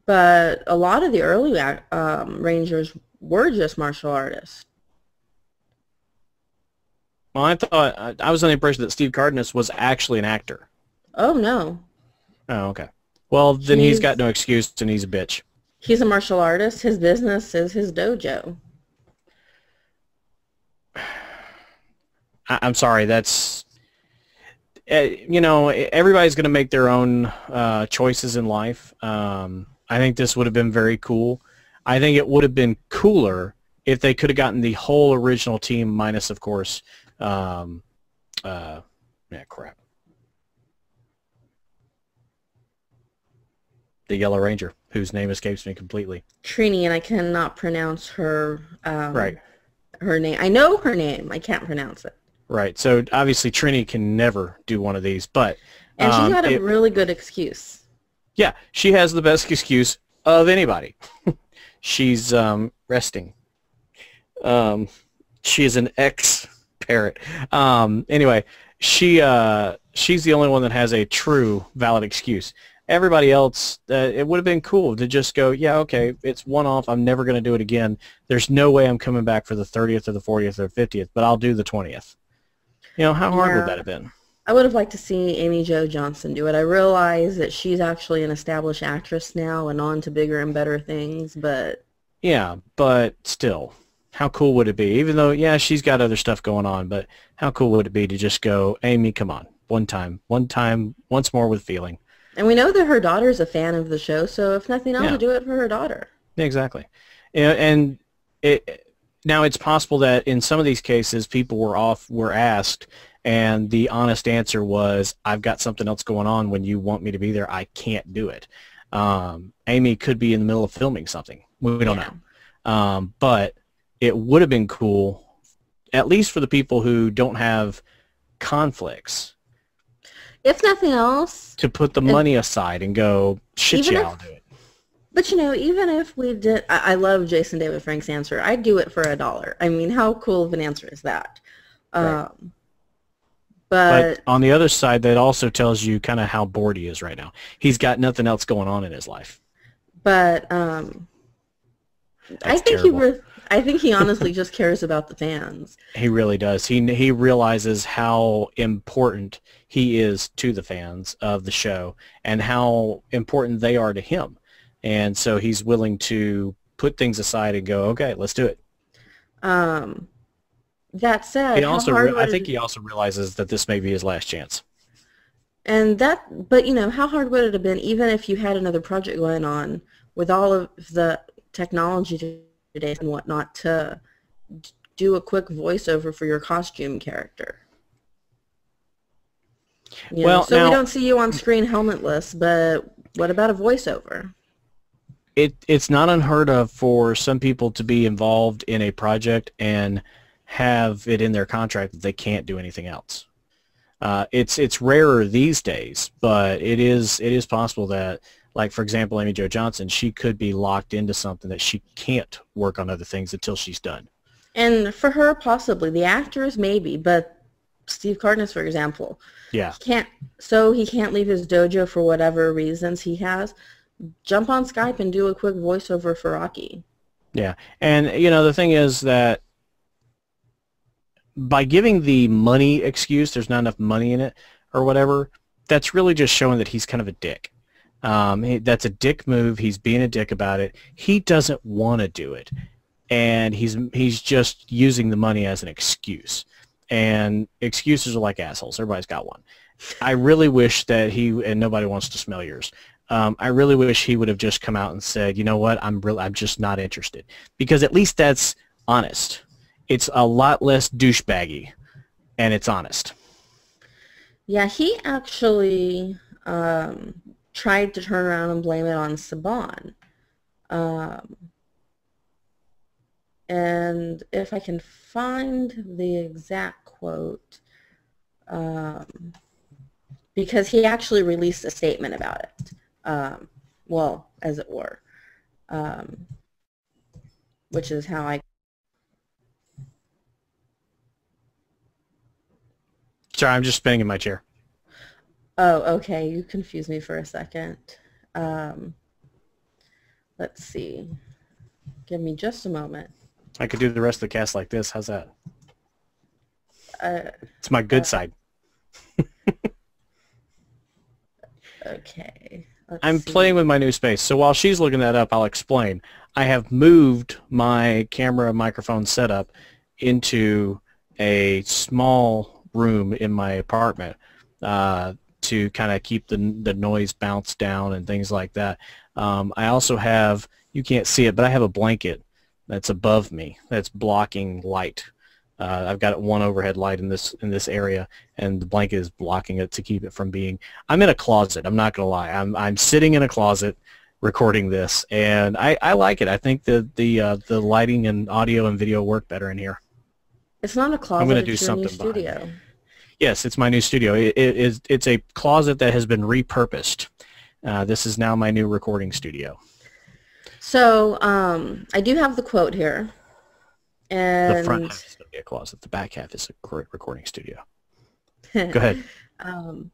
but a lot of the early Rangers were just martial artists. Well, I thought I was under the impression that Steve Cardenas was actually an actor. Oh no. Oh, okay. Well, then he's got no excuse, and he's a bitch. He's a martial artist. His business is his dojo. I'm sorry. That's, everybody's going to make their own choices in life. I think this would have been very cool. I think it would have been cooler if they could have gotten the whole original team, minus, of course, crap. The Yellow Ranger, whose name escapes me completely. Trini, and I cannot pronounce her right. Her name. I know her name. I can't pronounce it. Right. So obviously Trini can never do one of these, but and she's got a really good excuse. Yeah, she has the best excuse of anybody. She's resting. She is an ex-parrot. Anyway, she's the only one that has a true valid excuse. Everybody else, it would have been cool to just go, yeah, okay, it's one-off. I'm never going to do it again. There's no way I'm coming back for the 30th or the 40th or 50th, but I'll do the 20th. How hard would that have been? I would have liked to see Amy Jo Johnson do it. I realize that she's actually an established actress now and on to bigger and better things, but... Yeah, but still, how cool would it be? Even though, yeah, she's got other stuff going on, but how cool would it be to just go, Amy, come on, one time, once more with feeling. And we know that her daughter's a fan of the show, so if nothing else, do it for her daughter. Exactly. And now it's possible that in some of these cases, people were asked, and the honest answer was, I've got something else going on. When you want me to be there, I can't do it. Amy could be in the middle of filming something. We don't know. But it would have been cool, at least for the people who don't have conflicts, if nothing else, to put the money aside and go, shit, yeah, I'll do it. But, even if we did, I love Jason David Frank's answer. I'd do it for $1. I mean, how cool of an answer is that? Right. But on the other side, that also tells you kind of how bored he is right now. He's got nothing else going on in his life. But I think he honestly just cares about the fans. He really does. He realizes how important he is to the fans of the show and how important they are to him. And so he's willing to put things aside and go, okay, let's do it. That He said, how also, hard I would think it he also realizes that this may be his last chance. but how hard would it have been even if you had another project going on with all of the technology today and whatnot to do a quick voiceover for your costume character? Well, So we now don't see you on screen helmetless, but what about a voiceover? it's not unheard of for some people to be involved in a project and have it in their contract that they can't do anything else. It's rarer these days, but it is possible that, like for example, Amy Jo Johnson, she could be locked into something that she can't work on other things until she's done. And for her, possibly. The actors, maybe, but Steve Cardenas, for example, Yeah. he can't leave his dojo for whatever reasons he has. Jump on Skype and do a quick voiceover for Rocky. Yeah. And the thing is that by giving the money excuse, there's not enough money in it or whatever, that's really just showing that he's kind of a dick. That's a dick move. He's being a dick about it. He doesn't want to do it, and he's just using the money as an excuse. And excuses are like assholes. Everybody's got one. I really wish that and nobody wants to smell yours. I really wish he would have just come out and said, you know what, I'm just not interested, because at least that's honest. It's a lot less douchebaggy, and it's honest. Yeah, he actually tried to turn around and blame it on Saban. And if I can find the exact quote, because he actually released a statement about it, well, as it were, which is how I... Sorry, I'm just spinning in my chair. Oh, okay. You confused me for a second. Let's see. Give me just a moment. I could do the rest of the cast like this. How's that? It's my good side. Okay. I'm playing with my new space. So while she's looking that up, I'll explain. I have moved my camera microphone setup into a small room in my apartment to kind of keep the noise bounce down and things like that. I also have, you can't see it, but I have a blanket that's above me that's blocking light. I've got one overhead light in this area, and the blanket is blocking it to keep it from being... I'm in a closet. I'm not gonna lie. I'm sitting in a closet recording this, and I like it. I think the lighting and audio and video work better in here. It's not a closet. I'm gonna do it's your new something studio. Yes, it's my new studio. It's a closet that has been repurposed. This is now my new recording studio. So I do have the quote here. And the front half is going to be a closet. The back half is a recording studio. Go ahead. On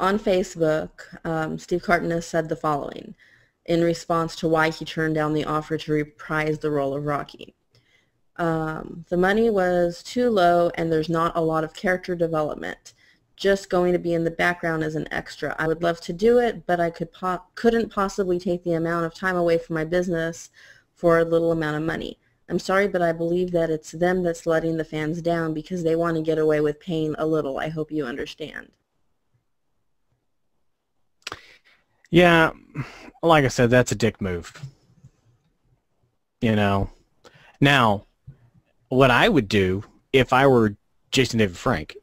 Facebook, Steve Cardenas said the following in response to why he turned down the offer to reprise the role of Rocky. The money was too low, and there's not a lot of character development. Just going to be in the background as an extra. I would love to do it, but I couldn't possibly take the amount of time away from my business for a little amount of money. I'm sorry, but I believe that it's them that's letting the fans down because they want to get away with paying a little. I hope you understand. Yeah, like I said, that's a dick move. Now, what I would do if I were Jason David Frank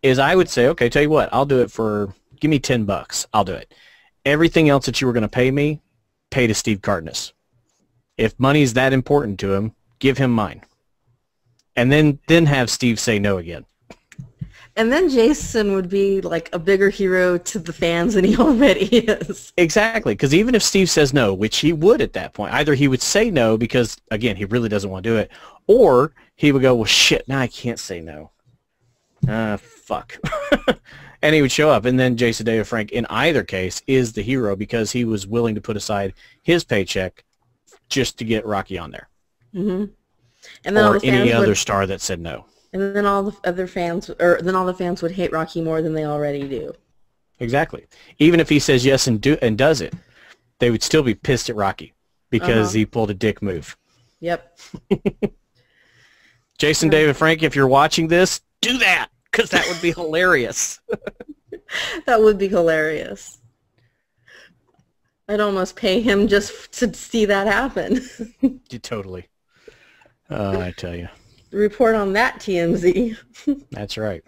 is I would say, okay, tell you what, I'll do it for, give me $10. I'll do it. Everything else that you were going to pay me, pay to Steve Cardenas. If money's that important to him, give him mine. And then have Steve say no again. And then Jason would be like a bigger hero to the fans than he already is. Exactly, because even if Steve says no, which he would at that point, either he would say no because, again, he really doesn't want to do it, or he would go, well, shit, now I can't say no. Fuck. And he would show up, and then Jason David Frank, in either case, is the hero because he was willing to put aside his paycheck just to get Rocky on there. Mm-hmm. And then or any other star that said no. And then all the fans would hate Rocky more than they already do. Exactly. Even if he says yes and does it, they would still be pissed at Rocky because he pulled a dick move. Yep. Jason David Frank, if you're watching this, do that, because that would be hilarious. That would be hilarious. I'd almost pay him just to see that happen. Totally. I tell you. Report on that, TMZ. That's right.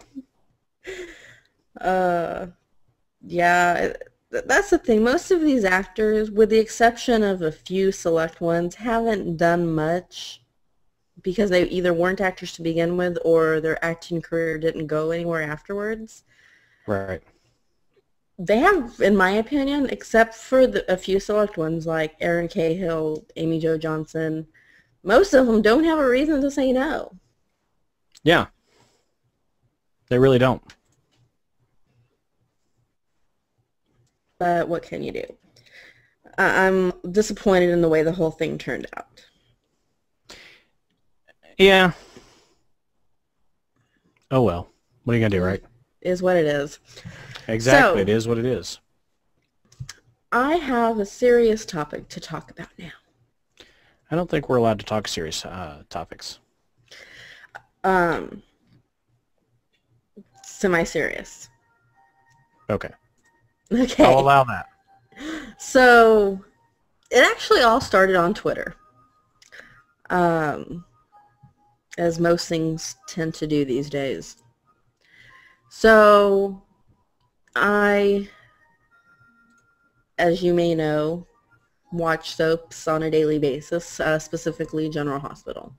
Yeah, that's the thing. Most of these actors, with the exception of a few select ones, haven't done much because they either weren't actors to begin with or their acting career didn't go anywhere afterwards. Right. They have, in my opinion, except for a few select ones like Aaron Cahill, Amy Jo Johnson, most of them don't have a reason to say no. Yeah. They really don't. But what can you do? I'm disappointed in the way the whole thing turned out. Yeah. Oh, well. What are you going to do, right? Is what it is. Exactly. So, it is what it is. I have a serious topic to talk about now. I don't think we're allowed to talk serious topics. Semi-serious. Okay. Okay. I'll allow that. So, it actually all started on Twitter. As most things tend to do these days. So, I, as you may know, watch soaps on a daily basis, specifically General Hospital.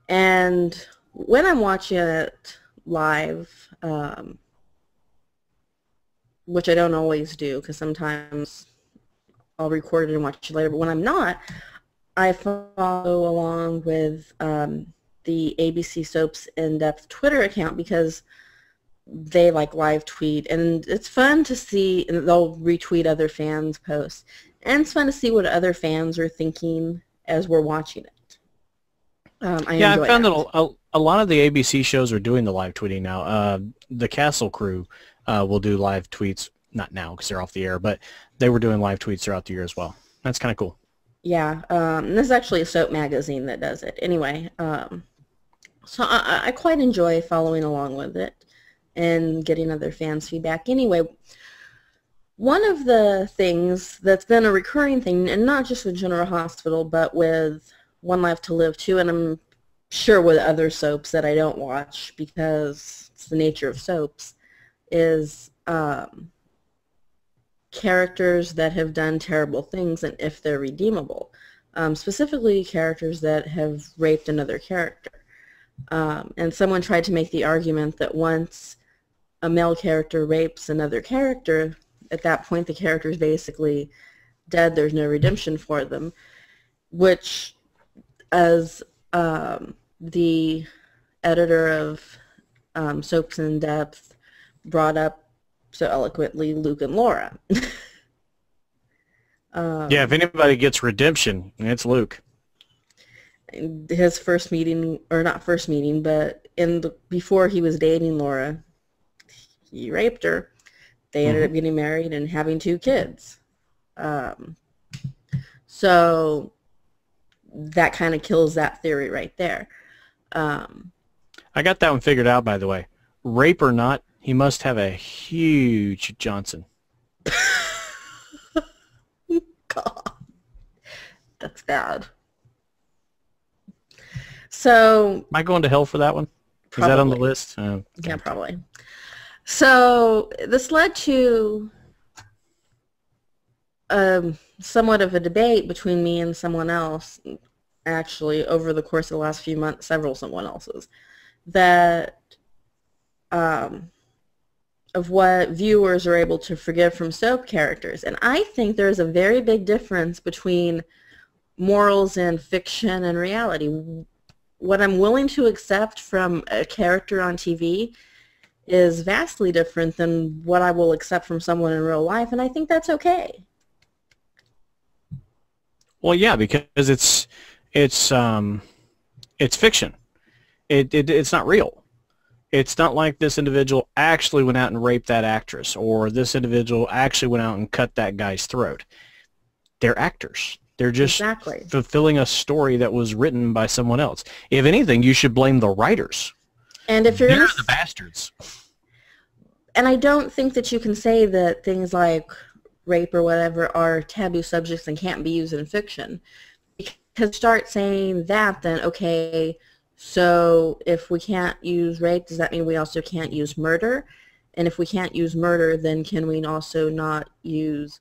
And when I'm watching it live, which I don't always do because sometimes I'll record it and watch it later, but when I'm not, I follow along with the ABC Soaps In-Depth Twitter account because they like live tweet, and it's fun to see, and they'll retweet other fans' posts, and it's fun to see what other fans are thinking as we're watching it. I found that a lot of the ABC shows are doing the live tweeting now. The Castle crew will do live tweets, not now because they're off the air, but they were doing live tweets throughout the year as well. That's kind of cool. Yeah, this is actually a soap magazine that does it. Anyway, so I quite enjoy following along with it and getting other fans' feedback. Anyway, one of the things that's been a recurring thing, and not just with General Hospital, but with One Life to Live too, and I'm sure with other soaps that I don't watch because it's the nature of soaps, is characters that have done terrible things and if they're redeemable. Specifically characters that have raped another character. And someone tried to make the argument that once a male character rapes another character, at that point the character is basically dead, there's no redemption for them, which, as the editor of Soaps in Depth brought up so eloquently, Luke and Laura. Yeah, if anybody gets redemption, it's Luke. His first meeting, or not first meeting, but before he was dating Laura, he raped her. They ended up getting married and having 2 kids. So that kind of kills that theory right there. I got that one figured out, by the way. Rape or not, he must have a huge Johnson. God, that's bad. So, am I going to hell for that one? Probably. Is that on the list? Oh, yeah, probably. So this led to somewhat of a debate between me and someone else, actually, over the course of the last few months, several someone else's, that of what viewers are able to forgive from soap characters. And I think there's a very big difference between morals in fiction and reality. What I'm willing to accept from a character on TV is vastly different than what I will accept from someone in real life, and I think that's okay. Well, yeah, because it's fiction. It's not real. It's not like this individual actually went out and raped that actress, or this individual actually went out and cut that guy's throat. They're actors. They're just Exactly. fulfilling a story that was written by someone else. If anything, you should blame the writers. And if you're They're the bastards. and I don't think that you can say that things like rape or whatever are taboo subjects and can't be used in fiction. Because start saying that, then okay, so if we can't use rape, does that mean we also can't use murder? And if we can't use murder, then can we also not use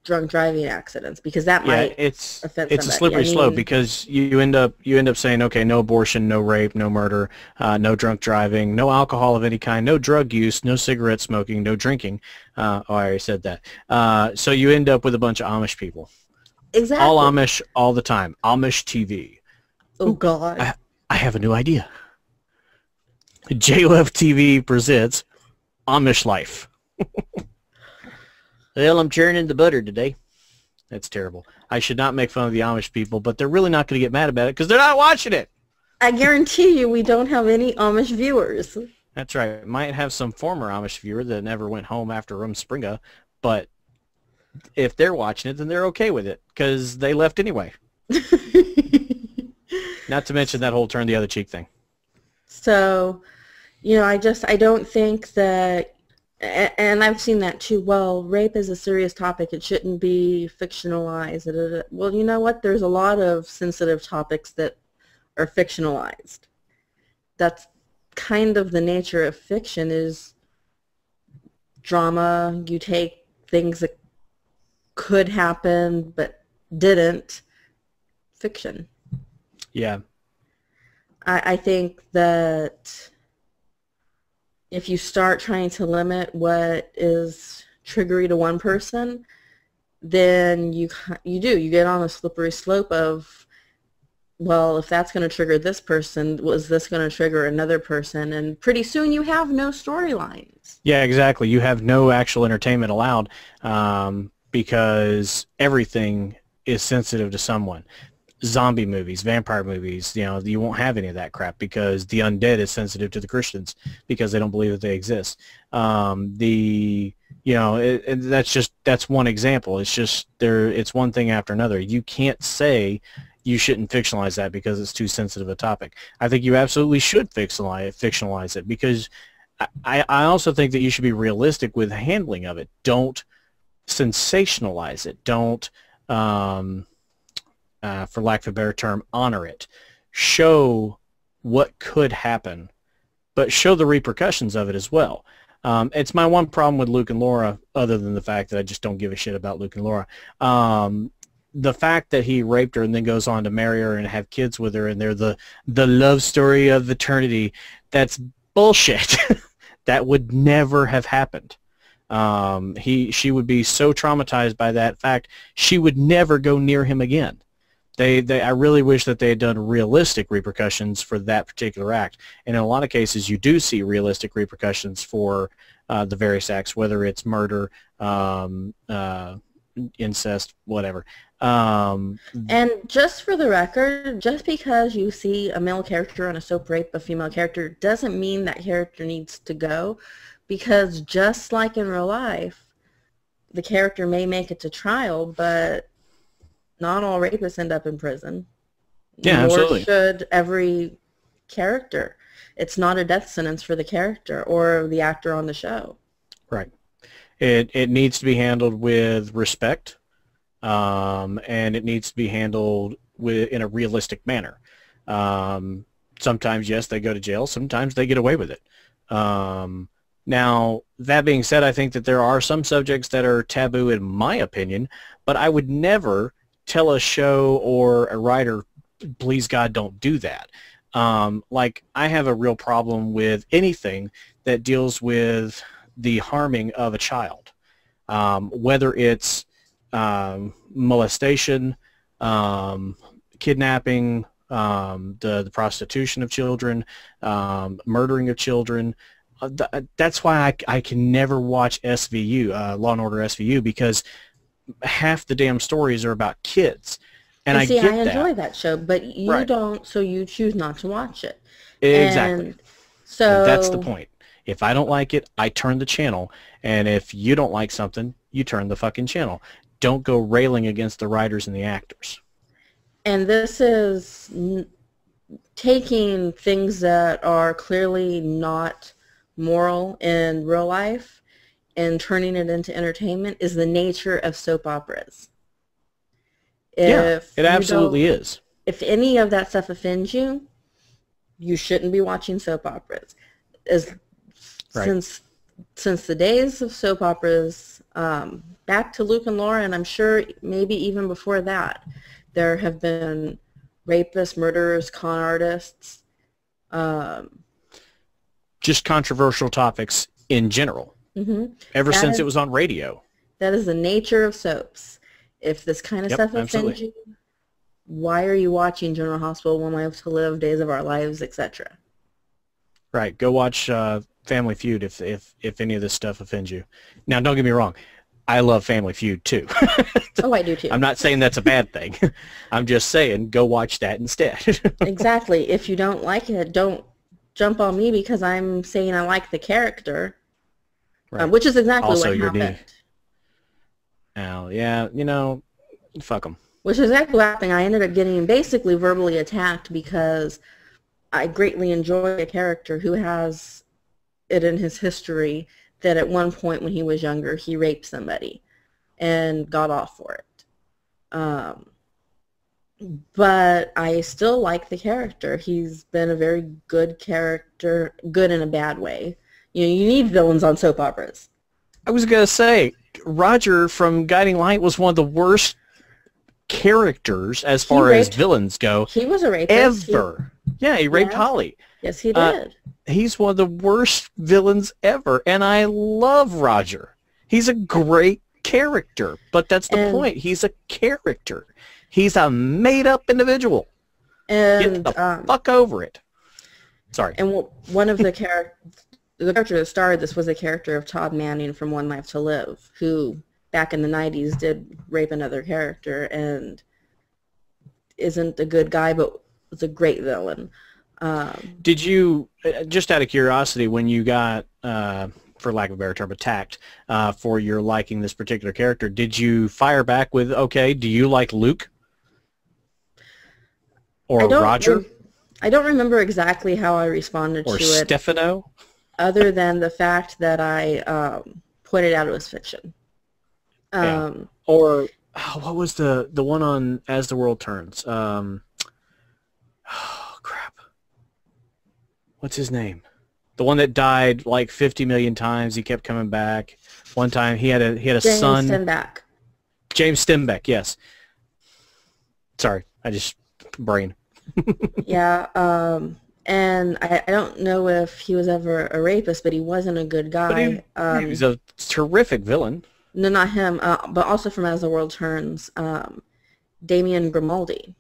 drunk driving accidents? Because that might it's offend a somebody. slippery slope, because you end up saying, okay, no abortion, no rape, no murder, no drunk driving, no alcohol of any kind, no drug use, no cigarette smoking, no drinking. I already said that. So you end up with a bunch of Amish people. Exactly. All Amish all the time. Amish TV. Oh, God. I have a new idea. JoF TV presents Amish Life. Well, I'm churning the butter today. That's terrible. I should not make fun of the Amish people, but they're really not going to get mad about it because they're not watching it. I guarantee you we don't have any Amish viewers. That's right. Might have some former Amish viewer that never went home after Rumspringa, but if they're watching it, then they're okay with it because they left anyway. Not to mention that whole turn the other cheek thing. So, I don't think that, and I've seen that too, well, rape is a serious topic. It shouldn't be fictionalized. Well, you know what? There's a lot of sensitive topics that are fictionalized. That's kind of the nature of fiction, is drama. You take things that could happen but didn't. Fiction. Yeah. I think that if you start trying to limit what is triggery to one person, then you get on a slippery slope of, well, if that's going to trigger this person, was this going to trigger another person? And pretty soon you have no storylines. Yeah, exactly. You have no actual entertainment allowed because everything is sensitive to someone. Zombie movies, vampire movies, you won't have any of that crap because the undead is sensitive to the Christians because they don't believe that they exist. That's one example. It's just it's one thing after another. You can't say you shouldn't fictionalize that because it's too sensitive a topic. I think you absolutely should fictionalize it because I also think that you should be realistic with the handling of it. Don't sensationalize it. Don't for lack of a better term, honor it. Show what could happen, but show the repercussions of it as well. It's my one problem with Luke and Laura, other than the fact that I just don't give a shit about Luke and Laura. The fact that he raped her and then goes on to marry her and have kids with her, and they're the love story of eternity, that's bullshit. That would never have happened. She would be so traumatized by that fact, she would never go near him again. I really wish that they had done realistic repercussions for that particular act. And in a lot of cases, you do see realistic repercussions for the various acts, whether it's murder, incest, whatever. And just for the record, just because you see a male character on a soap rape a female character doesn't mean that character needs to go, because just like in real life, the character may make it to trial, but not all rapists end up in prison. Yeah, absolutely. Nor should every character. It's not a death sentence for the character or the actor on the show. Right. It needs to be handled with respect, and it needs to be handled in a realistic manner. Sometimes, yes, they go to jail. Sometimes they get away with it. Now, that being said, I think that there are some subjects that are taboo in my opinion, but I would never tell a show or a writer, please God, don't do that. Like, I have a real problem with anything that deals with the harming of a child, whether it's molestation, kidnapping, the prostitution of children, murdering of children. That's why I can never watch SVU, Law and Order SVU, because half the damn stories are about kids. And I enjoy that show, but you don't, so you choose not to watch it. Exactly. And so that's the point. If I don't like it, I turn the channel, and if you don't like something, you turn the fucking channel. don't go railing against the writers and the actors. And this is taking things that are clearly not moral in real life and turning it into entertainment is the nature of soap operas. Yeah, it absolutely is. If any of that stuff offends you, you shouldn't be watching soap operas. Right. Since the days of soap operas, back to Luke and Laura, and I'm sure maybe even before that, there have been rapists, murderers, con artists. Just controversial topics in general. Ever since it was on radio. That is the nature of soaps. If this kind of stuff offends you, why are you watching General Hospital, One Life to Live, Days of Our Lives, etc.? Right. Go watch Family Feud if any of this stuff offends you. Now, don't get me wrong. I love Family Feud, too. Oh, I do, too. I'm not saying that's a bad thing. I'm just saying go watch that instead. Exactly. If you don't like it, don't jump on me because I'm saying I like the character, Right. Which is exactly Also, what happened. Now, yeah, you know, fuck them. Which is exactly what happened. I ended up getting basically verbally attacked because I greatly enjoy a character who has it in his history that at one point when he was younger, he raped somebody and got off for it. But I still like the character. He's been a very good character, good in a bad way. You know, you need villains on soap operas. I was going to say, Roger from Guiding Light was one of the worst characters as far as villains go. He was a rapist. Ever. He raped Holly. Yes, he did. He's one of the worst villains ever, and I love Roger. He's a great character, but that's the point. He's a character. He's a made-up individual. And get the fuck over it. Sorry. And one of the character that starred this was a character of Todd Manning from One Life to Live, who back in the 90s did rape another character and isn't a good guy, but was a great villain. Did you, just out of curiosity, when you got, for lack of a better term, attacked for your liking this particular character, did you fire back with, okay, do you like Luke? Or Roger? I don't remember exactly how I responded to it. Or Stefano? Other than the fact that I pointed out it was fiction. Or what was the one on As the World Turns? Oh, crap. What's his name? The one that died like 50 million times. He kept coming back. One time he had a son. James Stenbeck, yes. Sorry, I just brain. Yeah, and I don't know if he was ever a rapist, but he wasn't a good guy. He was a terrific villain. No, not him, but also from As the World Turns, Damien Grimaldi.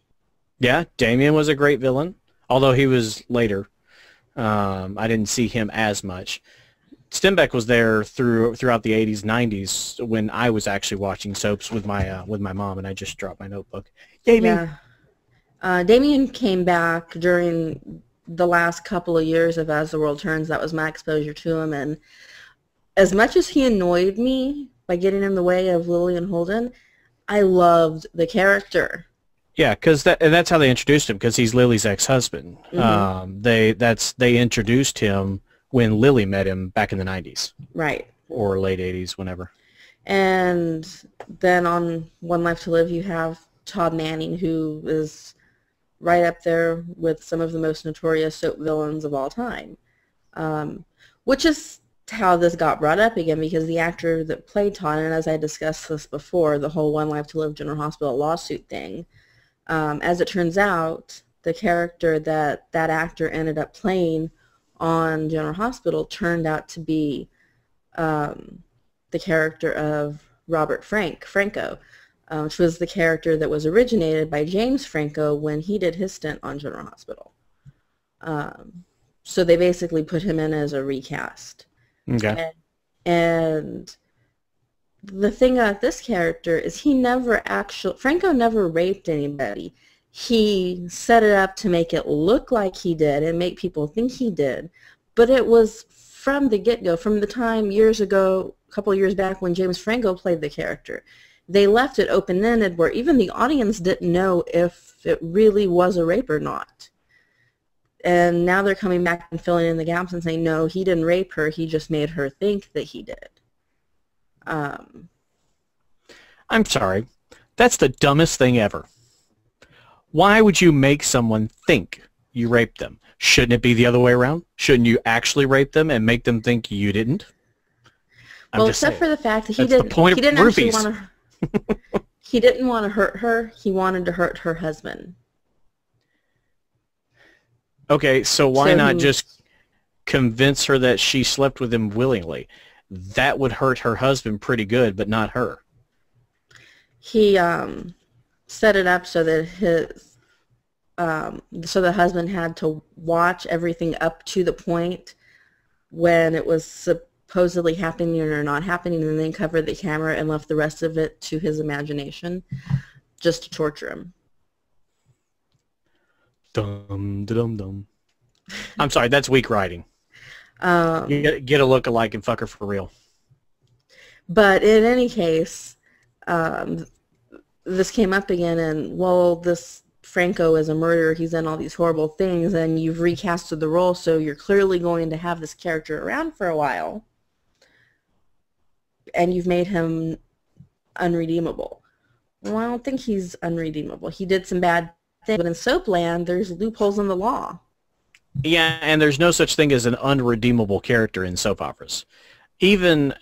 Yeah, Damien was a great villain, although he was later. I didn't see him as much. Stenbeck was there throughout the 80s, 90s when I was actually watching soaps with my mom, and I just dropped my notebook. Yay, me. Damien came back during the last couple of years of As the World Turns. That was my exposure to him, and as much as he annoyed me by getting in the way of Lillian Holden, I loved the character. Yeah, because that's how they introduced him, because he's Lily's ex-husband. Mm-hmm. They introduced him when Lily met him back in the 90s. Right. Or late 80s, whenever. And then on One Life to Live, you have Todd Manning, who is right up there with some of the most notorious soap villains of all time. Which is how this got brought up again, because the actor that played Todd, and as I discussed this before, the whole One Life to Live General Hospital lawsuit thing, as it turns out, the character that actor ended up playing on General Hospital turned out to be the character of Robert Franco, which was the character that was originated by James Franco when he did his stint on General Hospital. So they basically put him in as a recast. Okay. And the thing about this character is Franco never raped anybody. He set it up to make it look like he did and make people think he did. But it was from the get-go, from the time years ago, a couple of years back when James Franco played the character. they left it open-ended where even the audience didn't know if it really was a rape or not. And now they're coming back and filling in the gaps and saying, no, he didn't rape her, he just made her think that he did. I'm sorry. That's the dumbest thing ever. Why would you make someone think you raped them? Shouldn't it be the other way around? Shouldn't you actually rape them and make them think you didn't? Well, except for the fact that he didn't actually want to. He didn't want to hurt her. He wanted to hurt her husband. Okay, so why not just convince her that she slept with him willingly? That would hurt her husband pretty good, but not her. He set it up so that the husband had to watch everything up to the point when it was supposedly happening or not happening, and then covered the camera and left the rest of it to his imagination just to torture him. Dum dum dum. I'm sorry, that's weak writing. You get a look-alike and fuck her for real. But in any case, this came up again, and well, this Franco is a murderer. He's done all these horrible things, and you've recasted the role, so you're clearly going to have this character around for a while, and you've made him unredeemable. Well, I don't think he's unredeemable. He did some bad things, but in Soapland, there's loopholes in the law. Yeah, and there's no such thing as an unredeemable character in soap operas. Even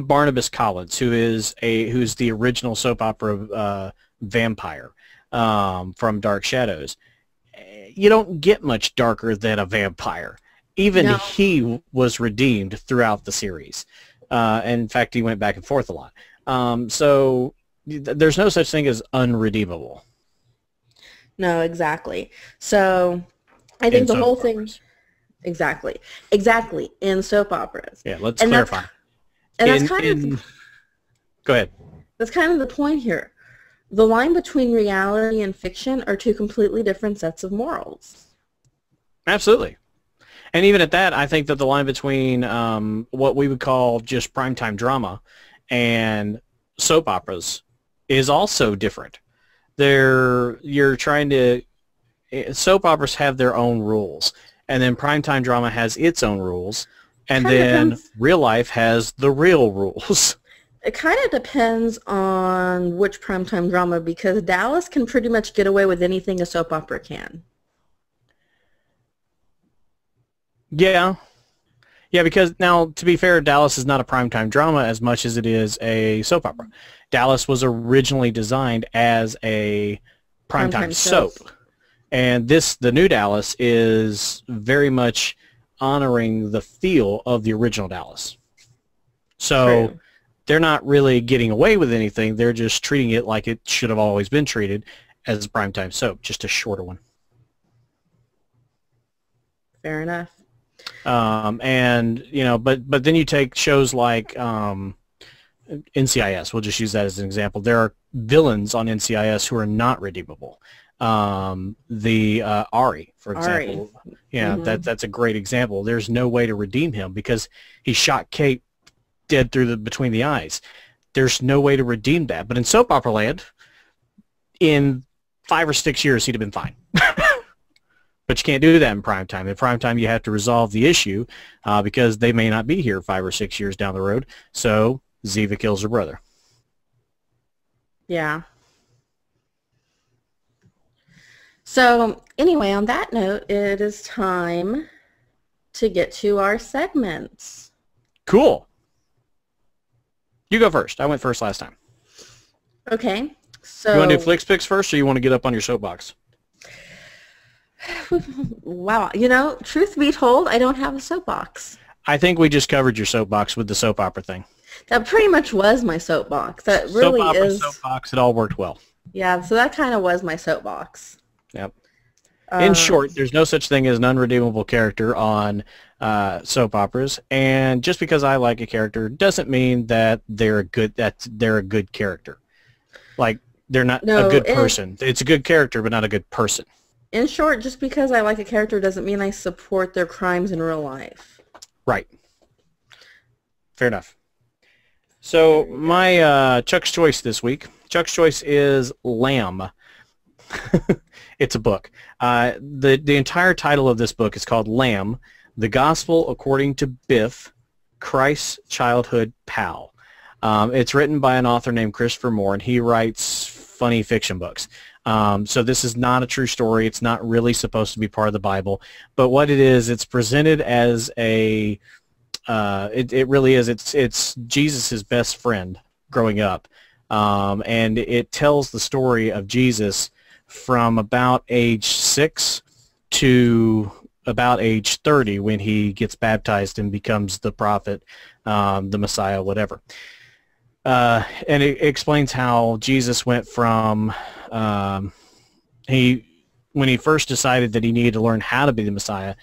Barnabas Collins, who's the original soap opera vampire from Dark Shadows, you don't get much darker than a vampire. Even he was redeemed throughout the series. And in fact, he went back and forth a lot. So there's no such thing as unredeemable. No, exactly. So I think the whole thing... Exactly. In soap operas. Yeah, let's clarify. Go ahead. That's kind of the point here. The line between reality and fiction are two completely different sets of morals. Absolutely. And even at that, I think that the line between what we would call just primetime drama and soap operas is also different. Soap operas have their own rules. And then primetime drama has its own rules, and then real life has the real rules. It kind of depends on which primetime drama, because Dallas can pretty much get away with anything a soap opera can. Yeah. Yeah, because now, to be fair, Dallas is not a primetime drama as much as it is a soap opera. Dallas was originally designed as a primetime soap. And the new Dallas is very much honoring the feel of the original Dallas. So True. They're not really getting away with anything. They're just treating it like it should have always been treated as a primetime soap, just a shorter one. Fair enough. And, but then you take shows like NCIS. We'll just use that as an example. There are villains on NCIS who are not redeemable. Ari, for example. Ari. Yeah, that's a great example. There's no way to redeem him because he shot Kate dead between the eyes. There's no way to redeem that. But in soap opera land, in 5 or 6 years, he'd have been fine. But you can't do that in primetime. In primetime, you have to resolve the issue because they may not be here 5 or 6 years down the road. So Ziva kills her brother. Yeah. So anyway, on that note, it is time to get to our segments. Cool. You go first. I went first last time. Okay. So you want to do Flix Picks first, or you want to get up on your soapbox? Wow. Truth be told, I don't have a soapbox. I think we just covered your soapbox with the soap opera thing. That pretty much was my soapbox. That really soap opera, is. Soapbox, it all worked well. Yeah, so that kind of was my soapbox. Yep. In short, there's no such thing as an unredeemable character on soap operas, and just because I like a character doesn't mean that they're a good character. Like they're not a good person. It's a good character, but not a good person. In short, just because I like a character doesn't mean I support their crimes in real life. Right. Fair enough. So my Chuck's Choice this week. Chuck's Choice is Lamb. It's a book. The entire title of this book is called Lamb, The Gospel According to Biff, Christ's Childhood Pal. It's written by an author named Christopher Moore, and he writes funny fiction books. So this is not a true story. It's not really supposed to be part of the Bible. But what it is, it's presented as a it really is. It's Jesus' best friend growing up, and it tells the story of Jesus from about age 6 to about age 30 when he gets baptized and becomes the prophet, the Messiah, whatever. And it explains how Jesus went from when he first decided that he needed to learn how to be the Messiah,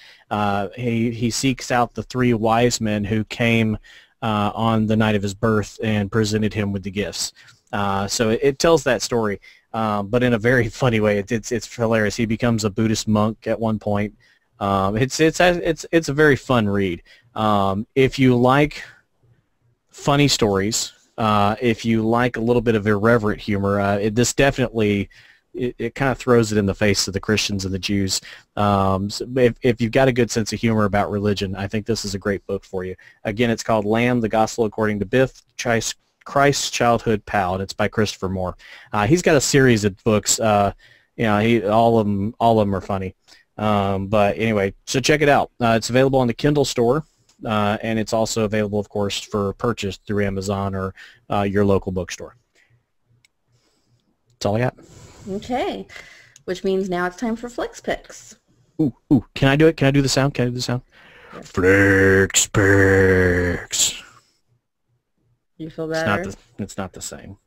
he seeks out the 3 wise men who came on the night of his birth and presented him with the gifts. So it tells that story, but in a very funny way. It's hilarious. He becomes a Buddhist monk at one point. It's a very fun read. If you like funny stories, if you like a little bit of irreverent humor, this definitely it kind of throws it in the face of the Christians and the Jews. So if you've got a good sense of humor about religion, I think this is a great book for you. Again, it's called Lamb, The Gospel According to Biff, Christ's Childhood Pal, and it's by Christopher Moore. He's got a series of books. All of them are funny. But anyway, so check it out. It's available on the Kindle store, and it's also available, of course, for purchase through Amazon or your local bookstore. That's all I got. Okay, which means now it's time for Flicks Picks. Ooh, can I do it? Can I do the sound? Can I do the sound? Yes. Flicks Picks. You feel better? It's not the same.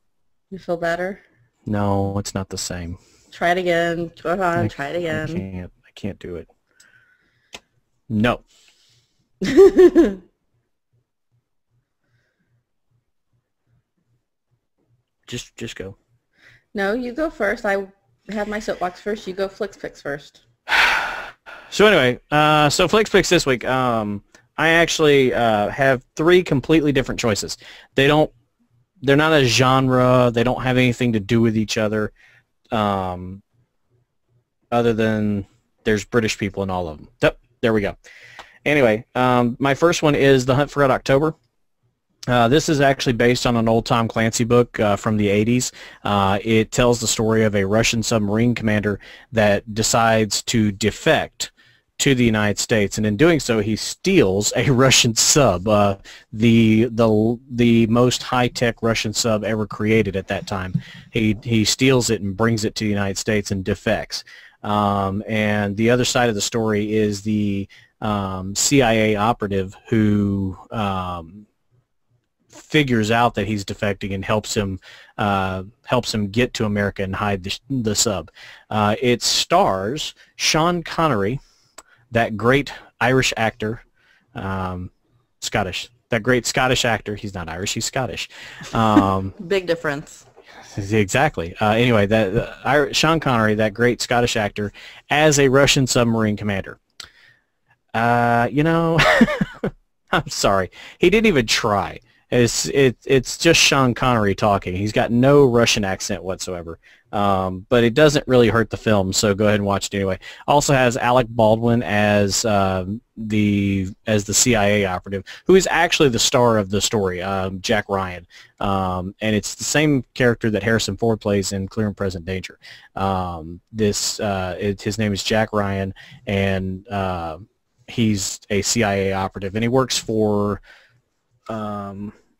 You feel better? No, it's not the same. Try it again. Go on, try it again. I can't do it. No. Just go. No, you go first. I have my soapbox first. You go Flicks Picks first. So anyway, so Flicks Picks this week. I actually have 3 completely different choices. They're not a genre. They don't have anything to do with each other, other than there's British people in all of them. Yep, there we go. Anyway, my first one is The Hunt for Red October. This is actually based on an old Tom Clancy book from the 80s. It tells the story of a Russian submarine commander that decides to defect to the United States, and in doing so, he steals a Russian sub, the most high-tech Russian sub ever created at that time. He steals it and brings it to the United States and defects. And the other side of the story is the CIA operative who figures out that he's defecting and helps him get to America and hide the sub. It stars Sean Connery, that great Irish actor, Scottish. That great Scottish actor. He's not Irish. He's Scottish. Big difference. Exactly. Anyway, Sean Connery, that great Scottish actor, as a Russian submarine commander. I'm sorry. He didn't even try. It's just Sean Connery talking. He's got no Russian accent whatsoever. But it doesn't really hurt the film, so go ahead and watch it anyway. Also has Alec Baldwin as the CIA operative, who is actually the star of the story, Jack Ryan. And it's the same character that Harrison Ford plays in Clear and Present Danger. His name is Jack Ryan, and he's a CIA operative, and he works for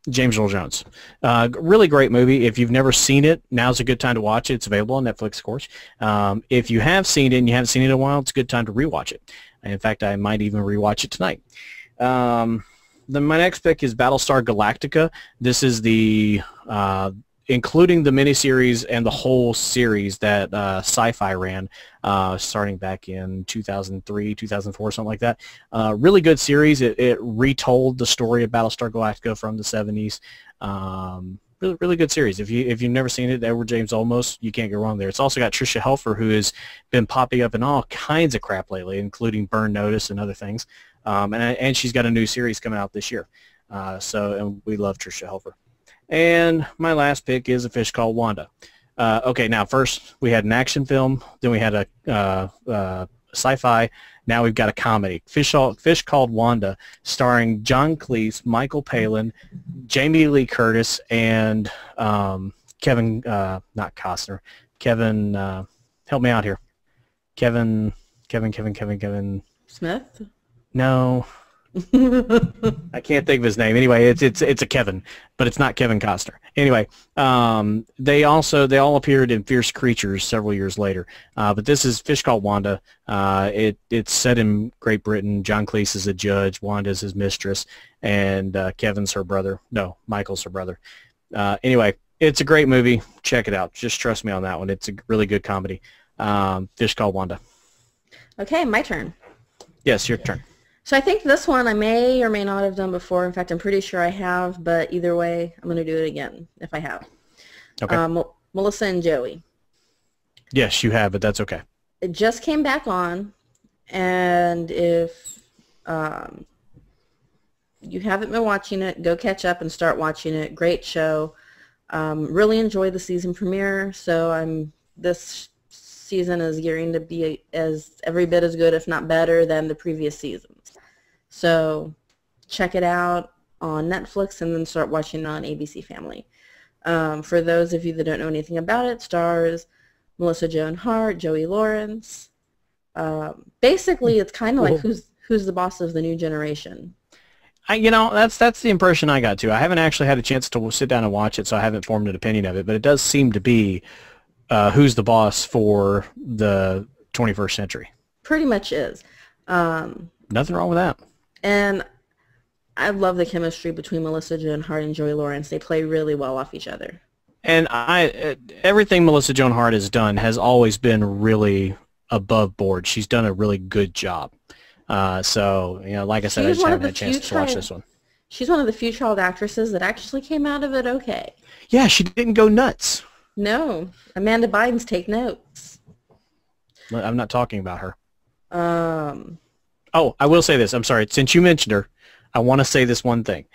James Earl Jones. Really great movie. If you've never seen it, now's a good time to watch it. It's available on Netflix, of course. If you have seen it and you haven't seen it in a while, it's a good time to rewatch it. And in fact, I might even rewatch it tonight. Then my next pick is Battlestar Galactica. This is the including the miniseries and the whole series that Sci-Fi ran, starting back in 2003, 2004, something like that. Really good series. It retold the story of Battlestar Galactica from the 70s. Really good series. If you've never seen it, Edward James Olmos, you can't go wrong there. It's also got Tricia Helfer, who has been popping up in all kinds of crap lately, including Burn Notice and other things. And she's got a new series coming out this year. And we love Tricia Helfer. And my last pick is A Fish Called Wanda. Okay, now first we had an action film, then we had a sci-fi. Now we've got a comedy. Fish Called Wanda, starring John Cleese, Michael Palin, Jamie Lee Curtis, and Kevin, not Costner, Kevin, help me out here. Kevin. Smith? No. I can't think of his name. Anyway, it's a Kevin, but it's not Kevin Costner. Anyway, they all appeared in Fierce Creatures several years later. But this is Fish Called Wanda. It's set in Great Britain. John Cleese is a judge. Wanda's his mistress, and Kevin's her brother. No, Michael's her brother. Anyway, it's a great movie. Check it out. Just trust me on that one. It's a really good comedy. Fish Called Wanda. Okay, my turn. Yes, your turn. So I think this one I may or may not have done before. In fact, I'm pretty sure I have, but either way, I'm going to do it again if I have. Okay. Melissa and Joey. Yes, you have, but that's okay. It just came back on, and if you haven't been watching it, go catch up and start watching it. Great show. Really enjoyed the season premiere, so this season is gearing to be every bit as good, if not better, than the previous seasons. So check it out on Netflix and then start watching it on ABC Family. For those of you that don't know anything about it, stars Melissa Joan Hart, Joey Lawrence. Basically, it's kind of like who's the boss of the new generation. That's the impression I got too. I haven't actually had a chance to sit down and watch it, so I haven't formed an opinion of it. But it does seem to be who's the boss for the 21st century. Pretty much is. Nothing wrong with that. And I love the chemistry between Melissa Joan Hart and Joey Lawrence. They play really well off each other. And everything Melissa Joan Hart has done has always been really above board. She's done a really good job. So, like I said, I just haven't had a chance to watch this one. She's one of the few child actresses that actually came out of it okay. Yeah, she didn't go nuts. No. Amanda Bynes, take notes. I'm not talking about her. Oh, I will say this. I'm sorry. Since you mentioned her, I want to say this one thing.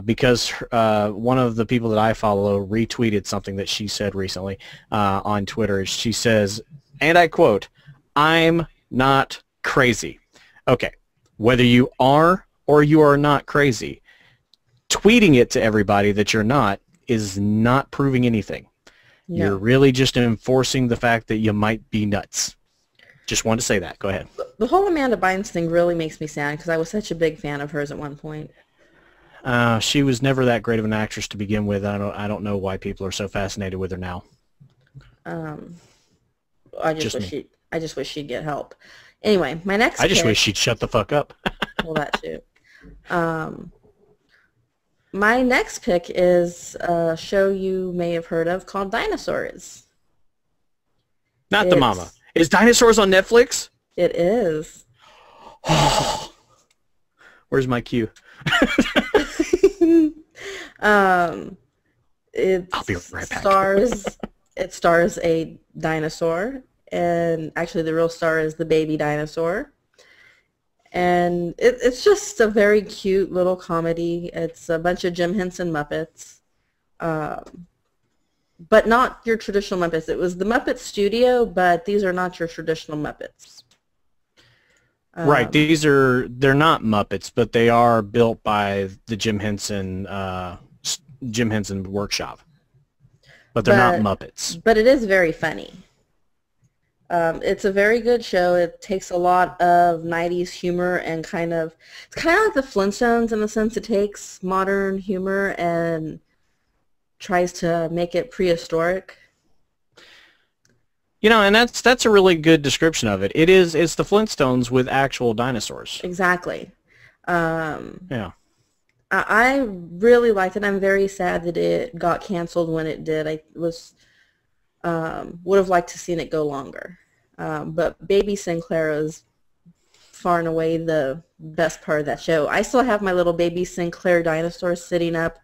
Because one of the people that I follow retweeted something that she said recently on Twitter. She says, and I quote, "I'm not crazy." Okay, whether you are or you are not crazy, tweeting it to everybody that you're not is not proving anything. No. You're really just enforcing the fact that you might be nuts. Just wanted to say that. Go ahead. The whole Amanda Bynes thing really makes me sad because I was such a big fan of hers at one point. She was never that great of an actress to begin with. I don't know why people are so fascinated with her now. I just wish she'd get help. Anyway, my next I just wish she'd shut the fuck up. Well, that too. My next pick is a show you may have heard of called Dinosaurs. Not the mama. Is Dinosaurs on Netflix? It is. Where's my cue? I'll be right back. It stars a dinosaur, and actually the real star is the baby dinosaur. And it's just a very cute little comedy. It's a bunch of Jim Henson Muppets. But not your traditional Muppets. It was the Muppet Studio, but these are not your traditional Muppets. Right. They're not Muppets, but they are built by the Jim Henson workshop. But they're not Muppets. But it is very funny. It's a very good show. It takes a lot of 90s humor and it's kind of like the Flintstones in the sense it takes modern humor and tries to make it prehistoric. And that's a really good description of it. It's the Flintstones with actual dinosaurs. Exactly. Yeah. I really liked it. I'm very sad that it got canceled when it did. I would have liked to seen it go longer. But Baby Sinclair is far and away the best part of that show. I still have my little Baby Sinclair dinosaur sitting up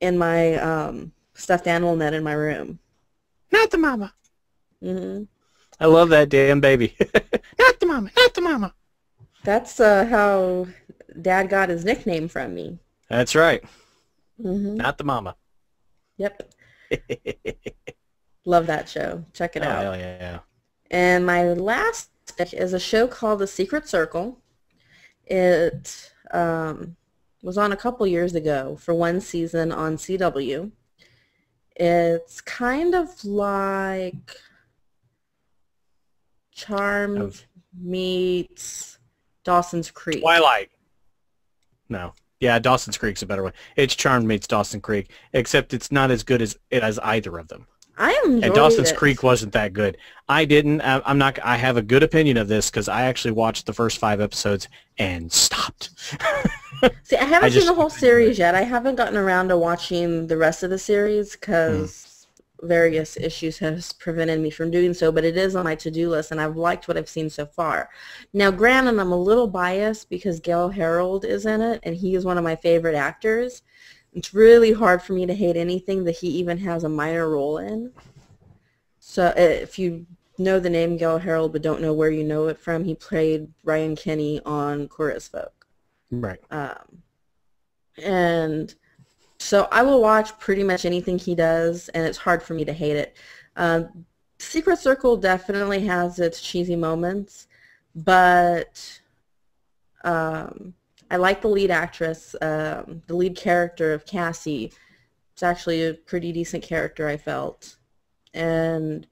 in my stuffed animal net in my room. Not the mama. Mm-hmm. I love that damn baby. Not the mama. Not the mama. That's how Dad got his nickname from me. That's right. Mm-hmm. Not the mama. Yep. Love that show. Check it Oh, out. hell yeah. And my last pick is a show called The Secret Circle. It was on a couple years ago for one season on CW. It's kind of like Charmed Of meets Dawson's Creek. Twilight. No. Yeah, Dawson's Creek's a better one. It's Charmed meets Dawson Creek, except it's not as good as either of them. I And enjoyed Dawson's it. Creek wasn't that good. I didn't. I'm not. I have a good opinion of this because I actually watched the first 5 episodes and stopped. See, I haven't seen just the whole series yet. I haven't gotten around to watching the rest of the series because various issues has prevented me from doing so, but it is on my to-do list, and I've liked what I've seen so far. Now, granted, I'm a little biased because Gale Harold is in it, and he is one of my favorite actors. It's really hard for me to hate anything that he even has a minor role in. So if you know the name Gale Harold but don't know where you know it from, he played Ryan Kenny on Chorus Folk. Right. And so I will watch pretty much anything he does, and it's hard for me to hate it. Secret Circle definitely has its cheesy moments, but I like the lead actress, the lead character of Cassie. It's actually a pretty decent character, I felt. And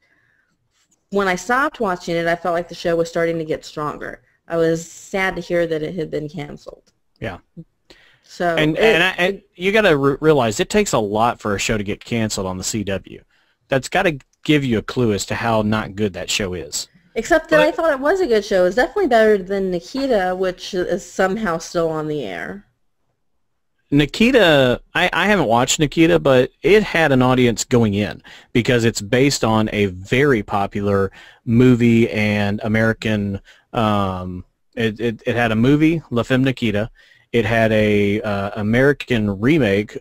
when I stopped watching it, I felt like the show was starting to get stronger. I was sad to hear that it had been canceled. Yeah. So and you got to realize it takes a lot for a show to get canceled on the CW. That's got to give you a clue as to how not good that show is. Except that I thought it was a good show. It was definitely better than Nikita, which is somehow still on the air. Nikita, I haven't watched Nikita, but it had an audience going in because it's based on a very popular movie and American. It had a movie, La Femme Nikita. It had a American remake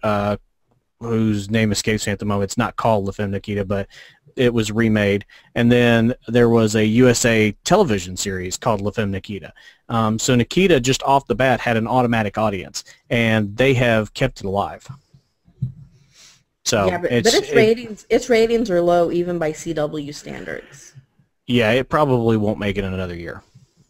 whose name escapes me at the moment. It's not called La Femme Nikita, but it was remade. And then there was a USA television series called La Femme Nikita. So Nikita, just off the bat, had an automatic audience, and they have kept it alive. So yeah, but its ratings are low even by CW standards. Yeah, it probably won't make it in another year.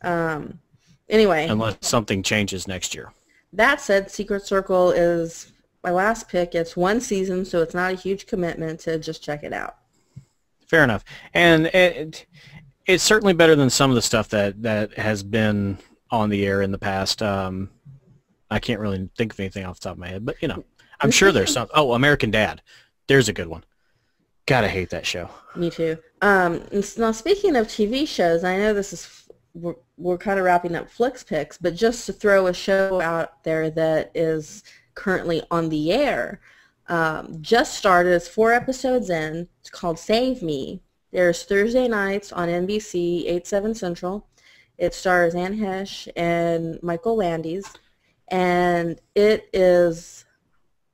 Anyway. Unless something changes next year. That said, Secret Circle is my last pick. It's one season, so it's not a huge commitment to just check it out. Fair enough. And it's certainly better than some of the stuff that has been on the air in the past. I can't really think of anything off the top of my head, but, you know, I'm sure there's some. Oh, American Dad. There's a good one. Gotta hate that show. Me too. Now, speaking of TV shows, I know this is we're kind of wrapping up Flix Picks, but just to throw a show out there that is currently on the air, just started. It's 4 episodes in. It's called Save Me. There's Thursday nights on NBC, 8/7 Central. It stars Anne Hesh and Michael Landis, and it is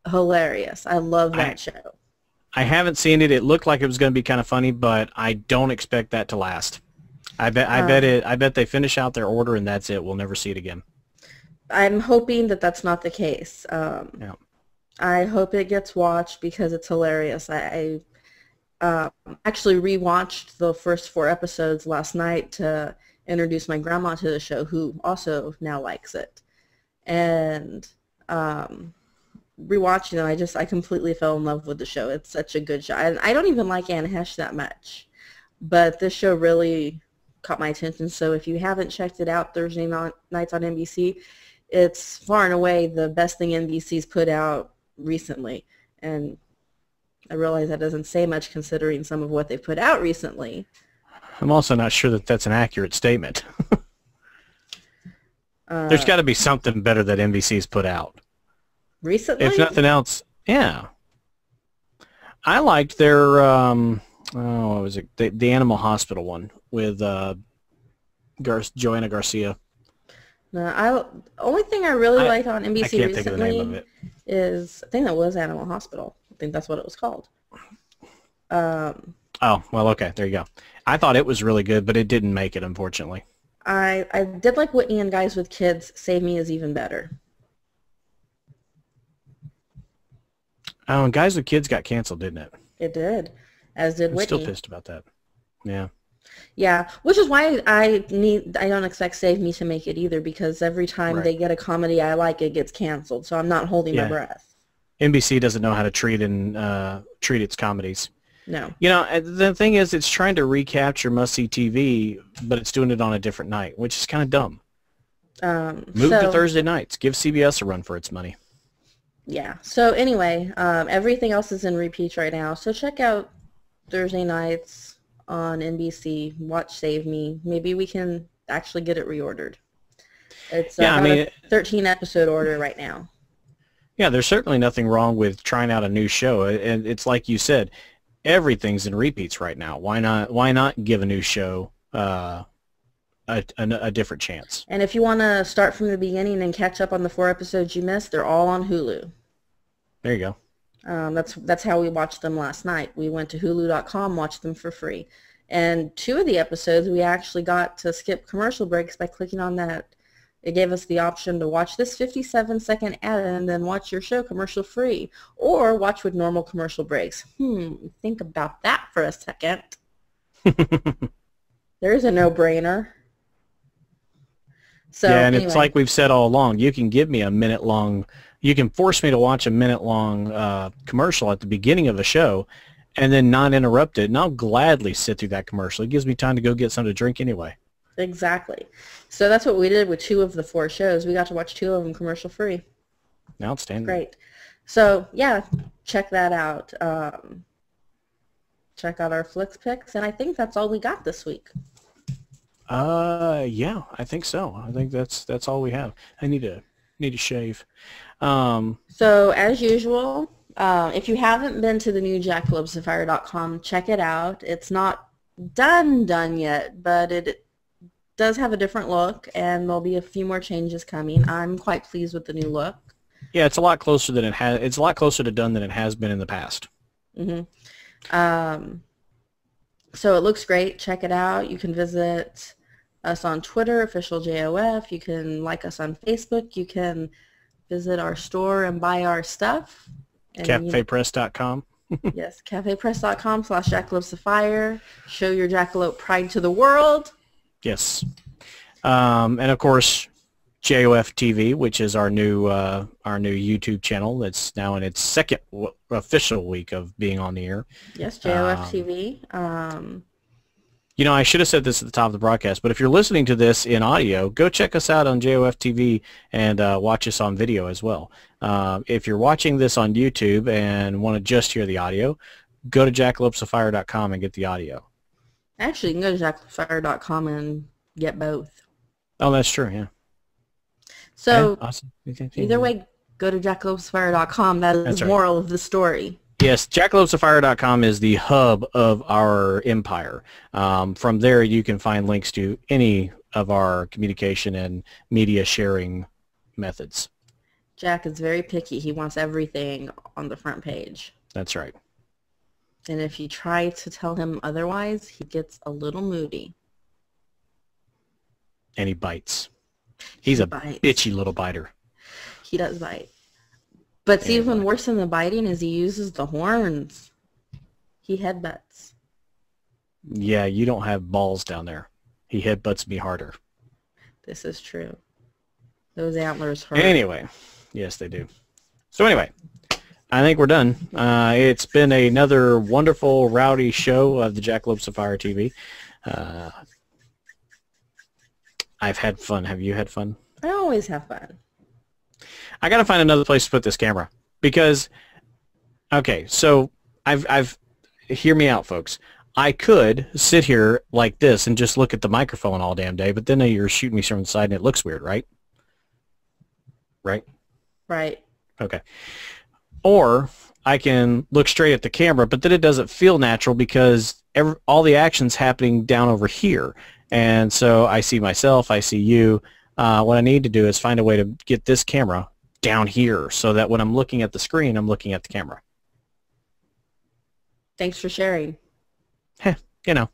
hilarious. I love that show. I haven't seen it. It looked like it was going to be kind of funny, but I don't expect that to last. I bet they finish out their order and that's it. We'll never see it again. I'm hoping that that's not the case. Yeah. I hope it gets watched because it's hilarious. I actually rewatched the first 4 episodes last night to introduce my grandma to the show, who also now likes it. And rewatching them, I completely fell in love with the show. It's such a good show. I don't even like Anne Hesh that much, but this show really caught my attention. So if you haven't checked it out, Thursday nights on NBC, it's far and away the best thing NBC's put out recently. And I realize that doesn't say much considering some of what they've put out recently. I'm also not sure that that's an accurate statement. There's got to be something better that NBC's put out. Recently? If nothing else, yeah. I liked their, what was it? The Animal Hospital one with Joanna Garcia. No, only thing I really liked on NBC I can't recently think of the name of it. is, I think that was Animal Hospital. I think that's what it was called. Oh, well, okay, there you go. I thought it was really good, but it didn't make it, unfortunately. I did like Whitney and Guys with Kids. Save Me is even better. Oh, and Guys with Kids got canceled, didn't it? It did, as did I'm still Whitney. pissed about that. Yeah. Yeah, which is why I don't expect Save Me to make it either, because every time Right. they get a comedy I like, it gets canceled. So I'm not holding my Yeah. breath. NBC doesn't know how to treat its comedies. No. You know, the thing is, it's trying to recapture must-see TV, but it's doing it on a different night, which is kind of dumb. Move to So Thursday nights. Give CBS a run for its money. yeah. So anyway, everything else is in repeats right now. So check out Thursday nights on NBC. Watch Save Me. Maybe we can actually get it reordered. It's Yeah, I got mean, a 13 episode order right now. yeah, there's certainly nothing wrong with trying out a new show, and it's like you said, everything's in repeats right now. Why not? Why not give a new show a different chance? And if you want to start from the beginning and catch up on the 4 episodes you missed, they're all on Hulu. There you go. That's how we watched them last night. We went to Hulu.com, watched them for free. And 2 of the episodes, we actually got to skip commercial breaks by clicking on that. It gave us the option to watch this 57-second ad and then watch your show commercial free, or watch with normal commercial breaks. Think about that for a second. There's a no-brainer. So Yeah, and anyway. it's like we've said all along. You can give me a minute long. You can force me to watch a minute long commercial at the beginning of a show, and then not interrupt it, and I'll gladly sit through that commercial. It gives me time to go get something to drink anyway. Exactly. So that's what we did with 2 of the 4 shows. We got to watch 2 of them commercial free. Outstanding. Great. So yeah, check that out. Check out our Flicks picks, and I think that's all we got this week. Yeah, I think so. I think that's all we have. I need to shave. So as usual, if you haven't been to the new JackalopeSafari.com, check it out. It's not done yet, but it does have a different look, and there'll be a few more changes coming. I'm quite pleased with the new look. Yeah, it's a lot closer than it has. It's a lot closer to done than it has been in the past. So it looks great. Check it out. You can visit us on Twitter, official JoF. You can like us on Facebook. You can visit our store and buy our stuff. CafePress.com. Yes, cafepress.com/JackalopeSafari. Show your jackalope pride to the world. Yes. And of course, JoF TV, which is our new YouTube channel that's now in its second official week of being on the air. Yes, JoF TV. You know, I should have said this at the top of the broadcast, but if you're listening to this in audio, go check us out on JoF TV and watch us on video as well. If you're watching this on YouTube and want to just hear the audio, go to JackalopeSafari.com and get the audio. Actually, you can go to JackalopeSafari.com and get both. Oh, that's true, yeah. So, awesome. Either way, go to JackalopeSafari.com. That is the moral of the story. Yes, JackalopeSafari.com is the hub of our empire. From there, you can find links to any of our communication and media sharing methods. Jack is very picky. He wants everything on the front page. That's right. And if you try to tell him otherwise, he gets a little moody. And he bites. He's a bitchy little biter. He does bite. But even worse than the biting is he uses the horns. He headbutts. Yeah, you don't have balls down there. He headbutts me harder. This is true. Those antlers hurt. Anyway, yes, they do. So anyway, I think we're done. It's been another wonderful, rowdy show of the Jackalope Safari TV. I've had fun. Have you had fun? I always have fun. I got to find another place to put this camera because, okay, so I've hear me out, folks. I could sit here like this and just look at the microphone all damn day, but then you're shooting me from the side and it looks weird, right? Right? Right. Okay. Or I can look straight at the camera, but then it doesn't feel natural because all the action's happening down over here. And so I see myself, I see you. What I need to do is find a way to get this camera down here so that when I'm looking at the screen, I'm looking at the camera. Thanks for sharing. You know,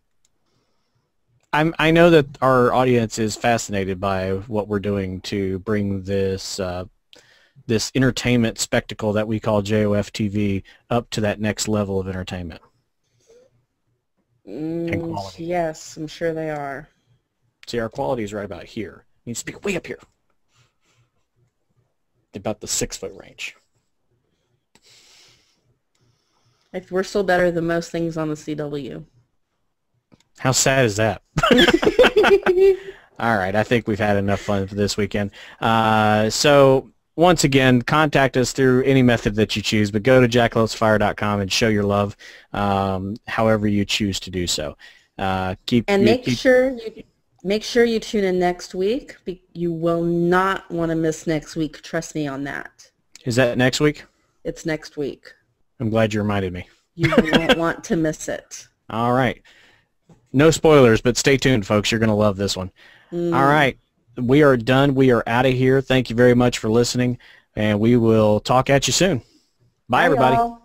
I know that our audience is fascinated by what we're doing to bring this this entertainment spectacle that we call JoF TV up to that next level of entertainment and quality. Yes, I'm sure they are. See, our quality is right about here. It needs to be way up here, about the 6-foot range. We're still better than most things on the CW. How sad is that? All right, I think we've had enough fun for this weekend. So once again, contact us through any method that you choose, but go to jackalopesfire.com and show your love however you choose to do so. Make sure you tune in next week. You will not want to miss next week. Trust me on that. Is that next week? It's next week. I'm glad you reminded me. You won't want to miss it. All right. No spoilers, but stay tuned, folks. You're going to love this one. All right. We are done. We are out of here. Thank you very much for listening, and we will talk at you soon. Bye everybody. Y'all.